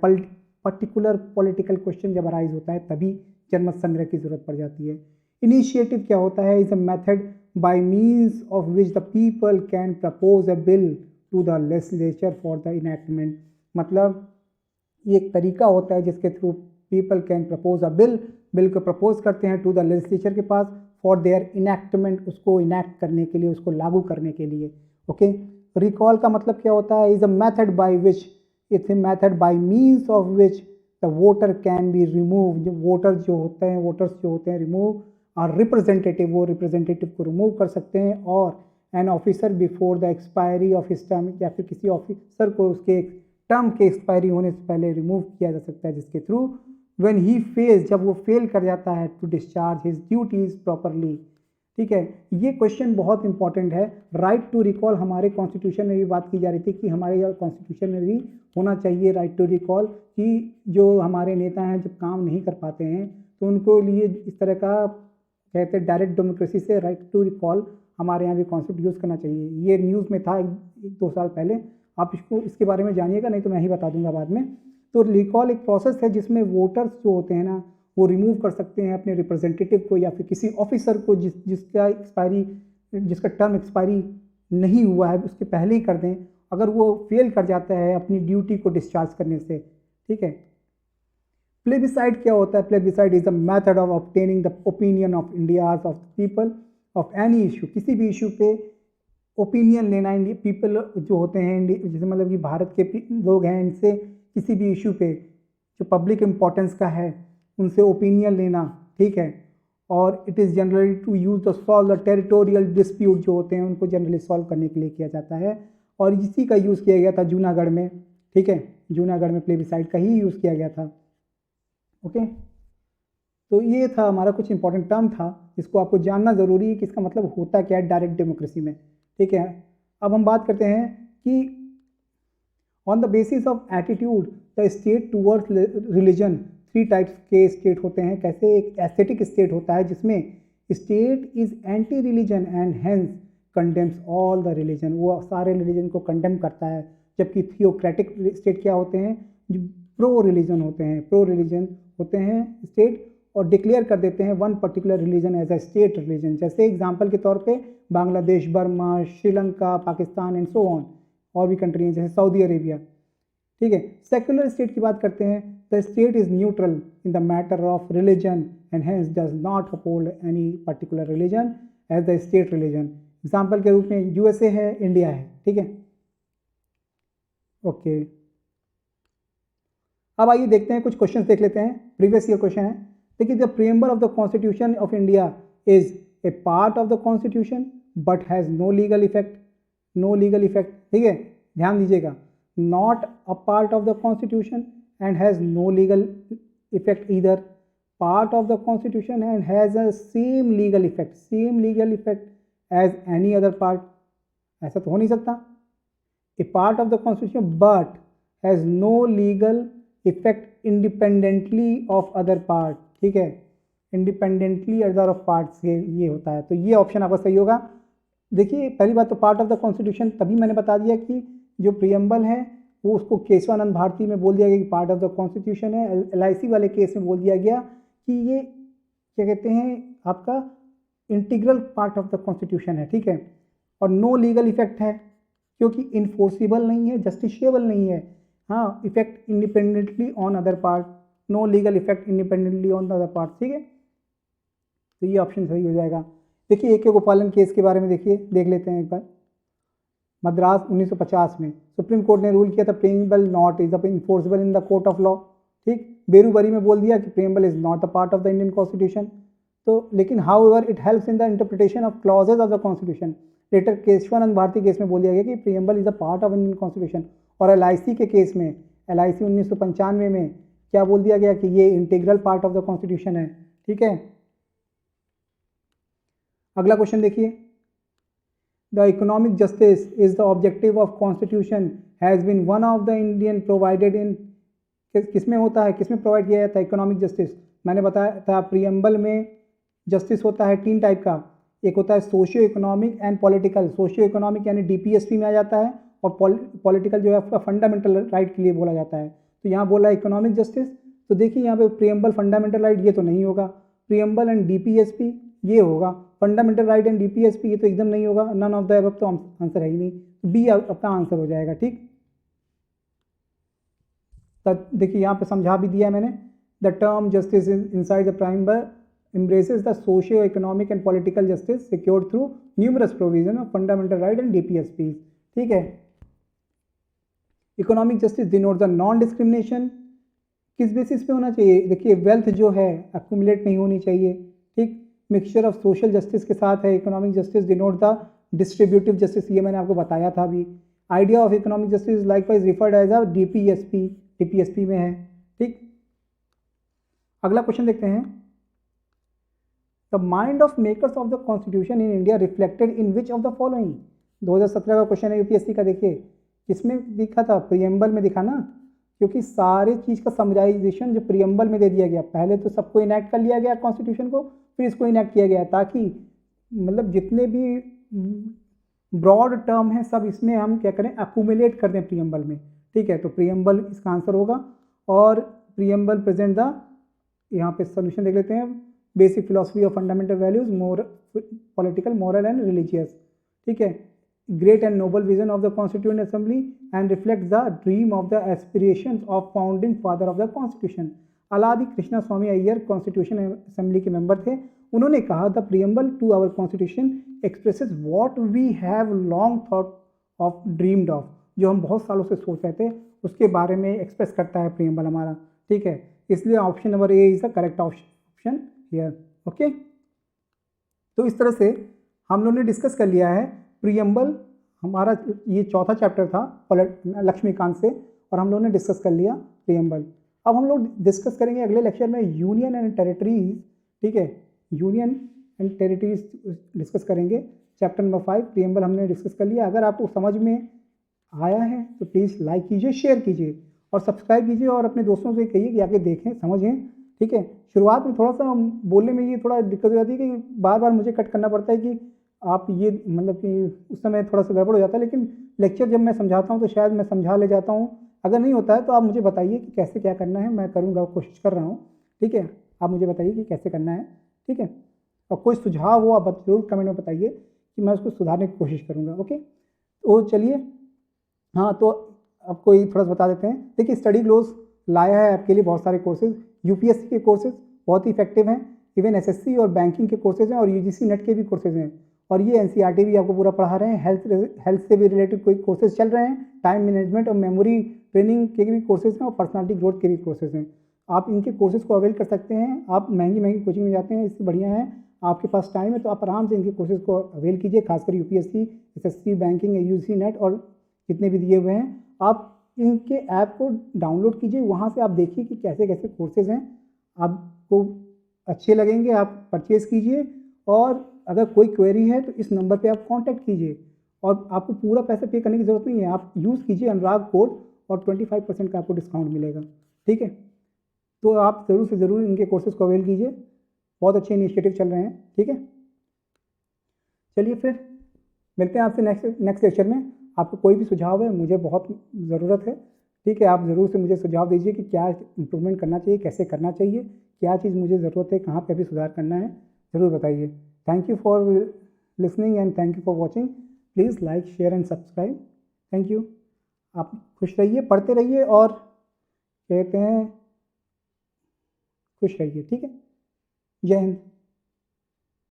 पर्टिकुलर पॉलिटिकल क्वेश्चन जब अराइज होता है, तभी जनमत संग्रह की ज़रूरत पड़ जाती है। इनिशिएटिव क्या होता है, is a method by means of which the people can propose a bill to the legislature for the enactment। मतलब ये एक तरीका होता है जिसके through people can propose a bill को propose करते हैं to the legislature के पास for their enactment, उसको enact करने के लिए, उसको लागू करने के लिए, ओके। recall का मतलब क्या होता है, is a method by which, it's a method by means of which the voter can be remove, जो वोटर्स जो होते हैं रिमूव, और रिप्रेजेंटेटिव, वो रिप्रेजेंटेटिव को रिमूव कर सकते हैं, और an officer before the expiry of his term, या फिर किसी ऑफिसर को उसके टर्म के एक्सपायरी होने से पहले रिमूव किया जा सकता है, जिसके थ्रू व्हेन ही फेल्स, जब वो फेल कर जाता है to discharge his duties properly. ठीक है, ये क्वेश्चन बहुत इंपॉर्टेंट है। राइट टू रिकॉल हमारे कॉन्स्टिट्यूशन में भी बात की जा रही थी कि हमारे कॉन्स्टिट्यूशन में भी होना चाहिए राइट टू रिकॉल, कि जो हमारे नेता हैं जब काम नहीं कर पाते हैं तो उनको लिए इस तरह का कहते हैं डायरेक्ट डेमोक्रेसी से राइट टू रिकॉल हमारे यहाँ भी कॉन्सेप्ट यूज़ करना चाहिए। ये न्यूज़ में था एक दो साल पहले, आप इसके बारे में जानिएगा, नहीं तो मैं ही बता दूंगा बाद में। तो रिकॉल एक प्रोसेस है जिसमें वोटर्स जो होते हैं ना, वो रिमूव कर सकते हैं अपने रिप्रेजेंटेटिव को या फिर किसी ऑफिसर को जिसका टर्म एक्सपायरी नहीं हुआ है उसके पहले ही कर दें, अगर वो फेल कर जाता है अपनी ड्यूटी को डिस्चार्ज करने से। ठीक है, प्लेबिसाइड क्या होता है? Plebiscite is the method of obtaining the opinion of India's of people of any issue, किसी भी इशू पे ओपिनियन लेना। पीपल जो होते हैं जैसे मतलब कि भारत के लोग हैं, इनसे किसी भी इशू पे जो पब्लिक इम्पोर्टेंस का है उनसे ओपिनियन लेना। ठीक है, और it is generally to use the solve the territorial dispute जो होते हैं उनको जनरली सॉल्व करने के लिए किया जाता है, और इसी का यूज़ किया गया था जूनागढ़ में। ठीक है, जूनागढ़ में प्लेबिसाइड का ही यूज़ किया गया था। ओके, तो ये था हमारा कुछ इंपॉर्टेंट टर्म था जिसको आपको जानना ज़रूरी है कि इसका मतलब होता क्या है डायरेक्ट डेमोक्रेसी में। ठीक है, अब हम बात करते हैं कि on the basis of attitude the state towards religion, 3 types के स्टेट होते हैं। कैसे? एक एस्थेटिक स्टेट होता है जिसमें state is anti religion and hence condemns all the religion, वो सारे रिलीजन को कंडेम करता है। जबकि थियोक्रेटिक स्टेट क्या होते हैं? जो प्रो रिलीजन होते हैं स्टेट, और डिक्लेयर कर देते हैं one particular religion as a state religion. जैसे एग्जांपल के तौर पे Bangladesh, Burma, Sri Lanka, Pakistan and so on, और भी कंट्री हैं जैसे सऊदी अरेबिया। ठीक है, सेक्युलर स्टेट की बात करते हैं। The state is neutral in the matter of religion and hence does not uphold any particular religion as the state religion. Example के रूप में यूएसए है, इंडिया है। ठीक है, ओके, अब आइए देखते हैं, कुछ क्वेश्चंस देख लेते हैं। प्रीवियस ईयर क्वेश्चन है, देखिए, the preamble of the constitution of India is a part of the constitution but has no legal effect. No legal effect, ठीक है, ध्यान दीजिएगा, not a part of the constitution and has no legal effect either, part of the constitution and has a same legal effect as any other part. ऐसा तो हो नहीं सकता। A part of the constitution but has no legal effect independently of other part. ठीक है, independently other of parts ये होता है, तो ये ऑप्शन आपका सही होगा। देखिए, पहली बात तो पार्ट ऑफ द कॉन्स्टिट्यूशन, तभी मैंने बता दिया कि जो प्रियम्बल है वो उसको केशवानंद भारती में बोल दिया गया कि पार्ट ऑफ द कॉन्स्टिट्यूशन है। LIC वाले केस में बोल दिया गया कि ये क्या कहते हैं, आपका integral part of the constitution है। ठीक है, और नो लीगल इफेक्ट है क्योंकि इन्फोर्सिबल नहीं है, जस्टिशिएबल नहीं है। हाँ, effect independently on other part, no legal effect independently on other part. ठीक है, तो ये ऑप्शन सही हो जाएगा। देखिए, AK गोपालन केस के बारे में देख लेते हैं एक बार। मद्रास 1950 में सुप्रीम कोर्ट ने रूल किया था preamble not is enforceable in the court of law. ठीक, बेरूबरी में बोल दिया कि preamble is not a part of the Indian constitution. तो लेकिन however it helps in the interpretation of clauses of the constitution. Later Kesavananda Bharati case में बोल दिया गया कि preamble is a part of Indian constitution. और LIC के केस में, LIC 1995 में क्या बोल दिया गया कि ये integral part of the constitution है। ठीक है, अगला क्वेश्चन देखिए, the economic justice is the objective of constitution has been one of the Indian provided in, किसमें होता है, किसमें प्रोवाइड किया जाता है इकोनॉमिक जस्टिस? मैंने बताया था प्रीएम्बल में जस्टिस होता है 3 टाइप का, एक होता है socio economic and political. Socio economic यानी DPSP में आ जाता है, और पॉलिटिकल जो है आपका फंडामेंटल राइट के लिए बोला जाता है। तो यहाँ बोला इकोनॉमिक जस्टिस, तो देखिए यहाँ पे प्रीएम्बल फंडामेंटल राइट ये तो नहीं होगा, प्रीएम्बल एंड DPSP ये होगा, फंडामेंटल राइट एंड DPSP ये तो एकदम नहीं होगा, नन ऑफ द अबव तो आंसर है ही नहीं, बी आपका आंसर हो जाएगा। ठीक, देखिए यहाँ पे समझा भी दिया मैंने, the term justice inside the preamble embraces the socio-economic and political justice secured through numerous provision of fundamental right and DPSP। ठीक है, economic justice denote the non discrimination किस बेसिस पे होना चाहिए? देखिए वेल्थ जो है एक्यूमुलेट नहीं होनी चाहिए, ठीक। मिक्सचर ऑफ सोशल जस्टिस के साथ है, economic justice denote the distributive justice, ये मैंने आपको बताया था अभी। Idea of economic justice likewise referred as a DPSP में है, ठीक। अगला क्वेश्चन देखते हैं। The mind of makers of the constitution in India reflected in which of the following. 2017 का क्वेश्चन है यूपीएससी का। देखिए किसमें दिखा था? प्रियम्बल में दिखा ना, क्योंकि सारे चीज़ का समराइजेशन जो प्रियम्बल में दे दिया गया। पहले तो सबको इनैक्ट कर लिया गया कॉन्स्टिट्यूशन को, फिर इसको इनैक्ट किया गया, ताकि मतलब जितने भी ब्रॉड टर्म है सब इसमें हम क्या करें, अक्यूमुलेट कर दें प्रियम्बल में, ठीक है। तो प्रियम्बल इसका आंसर होगा। और प्रियम्बल प्रेजेंट द, यहाँ पे सोल्यूशन देख लेते हैं, basic philosophy of fundamental values, political, moral and religious, ठीक है। Great and noble vision of the constituent assembly and reflect the dream of the aspirations of founding father of the constitution. Alladi Krishnaswami Iyer constitution assembly के member थे। उन्होंने कहा the preamble to our constitution expresses what we have long thought of dreamed of, जो हम बहुत सालों से सोच रहे थे उसके बारे में एक्सप्रेस करता है प्रियम्बल हमारा, ठीक है। इसलिए option number A is the correct option here, okay. तो इस तरह से हम लोगों ने डिस्कस कर लिया है प्रियम्बल। हमारा ये चौथा चैप्टर था लक्ष्मीकांत से, और हम लोगों ने डिस्कस कर लिया प्रियम्बल। अब हम लोग डिस्कस करेंगे अगले लेक्चर में यूनियन एंड टेरिटरीज, ठीक है। यूनियन एंड टेरिटरीज डिस्कस करेंगे। चैप्टर नंबर 5 प्रियम्बल हमने डिस्कस कर लिया। अगर आपको समझ में आया है तो प्लीज़ लाइक कीजिए, शेयर कीजिए और सब्सक्राइब कीजिए, और अपने दोस्तों से कहिए कि आके देखें, समझें, ठीक है। शुरुआत में थोड़ा सा बोलने में ये थोड़ा दिक्कत हो जाती है कि बार बार मुझे कट करना पड़ता है कि आप ये मतलब कि उस समय थोड़ा सा गड़बड़ हो जाता है, लेकिन लेक्चर जब मैं समझाता हूँ तो शायद मैं समझा ले जाता हूँ। अगर नहीं होता है तो आप मुझे बताइए कि कैसे क्या करना है, मैं करूँगा, कोशिश कर रहा हूँ, ठीक है। आप मुझे बताइए कि कैसे करना है, ठीक है। और कोई सुझाव हो आप जरूर कमेंट में बताइए कि मैं उसको सुधारने की कोशिश करूँगा, ओके। तो चलिए, हाँ, तो आपको ये थोड़ा सा बता देते हैं। देखिए स्टडी ग्लोस लाया है आपके लिए बहुत सारे कोर्सेज, यूपीएससी के कोर्सेज बहुत ही इफेक्टिव हैं, इवन एसएससी और बैंकिंग के कोर्सेज हैं, और यूजीसी नेट के भी कोर्सेज हैं, और ये एनसीईआरटी भी आपको पूरा पढ़ा रहे हैं। हेल्थ से भी रिलेटेड कोई कोर्सेज चल रहे हैं, टाइम मैनेजमेंट और मेमोरी ट्रेनिंग के भी कोर्सेज हैं, और पर्सनालिटी ग्रोथ के भी कोर्सेज हैं। आप इनके कोर्सेज को अवेल कर सकते हैं। आप महंगी महंगी कोचिंग में जाते हैं, इससे बढ़िया है आपके पास टाइम है तो आप आराम से इनके कोर्सेज को अवेल कीजिए, खासकर UPSC, SSC, banking, UGC net और जितने भी दिए हुए हैं। आप इनके ऐप को डाउनलोड कीजिए, वहाँ से आप देखिए कि कैसे कैसे कोर्सेज हैं, आपको अच्छे लगेंगे, आप परचेज कीजिए। और अगर कोई क्वेरी है तो इस नंबर पे आप कांटेक्ट कीजिए, और आपको पूरा पैसे पे करने की ज़रूरत नहीं है। आप यूज़ कीजिए अनुराग कोड और 25% का आपको डिस्काउंट मिलेगा, ठीक है। तो आप ज़रूर से ज़रूर इनके कोर्सेज को अवेल कीजिए, बहुत अच्छे इनिशिएटिव चल रहे हैं, ठीक है। चलिए फिर मिलते हैं आपसे नेक्स्ट लेक्चर में। आपको कोई भी सुझाव है, मुझे बहुत ज़रूरत है, ठीक है। आप ज़रूर से मुझे सुझाव दीजिए कि क्या इम्प्रूवमेंट करना चाहिए, कैसे करना चाहिए, क्या चीज़ मुझे ज़रूरत है, कहाँ पे अभी सुधार करना है, ज़रूर बताइए। Thank you for listening and thank you for watching. Please like, share and subscribe. Thank you. आप खुश रहिए, पढ़ते रहिए, और कहते हैं खुश रहिए, ठीक है। जय हिंद।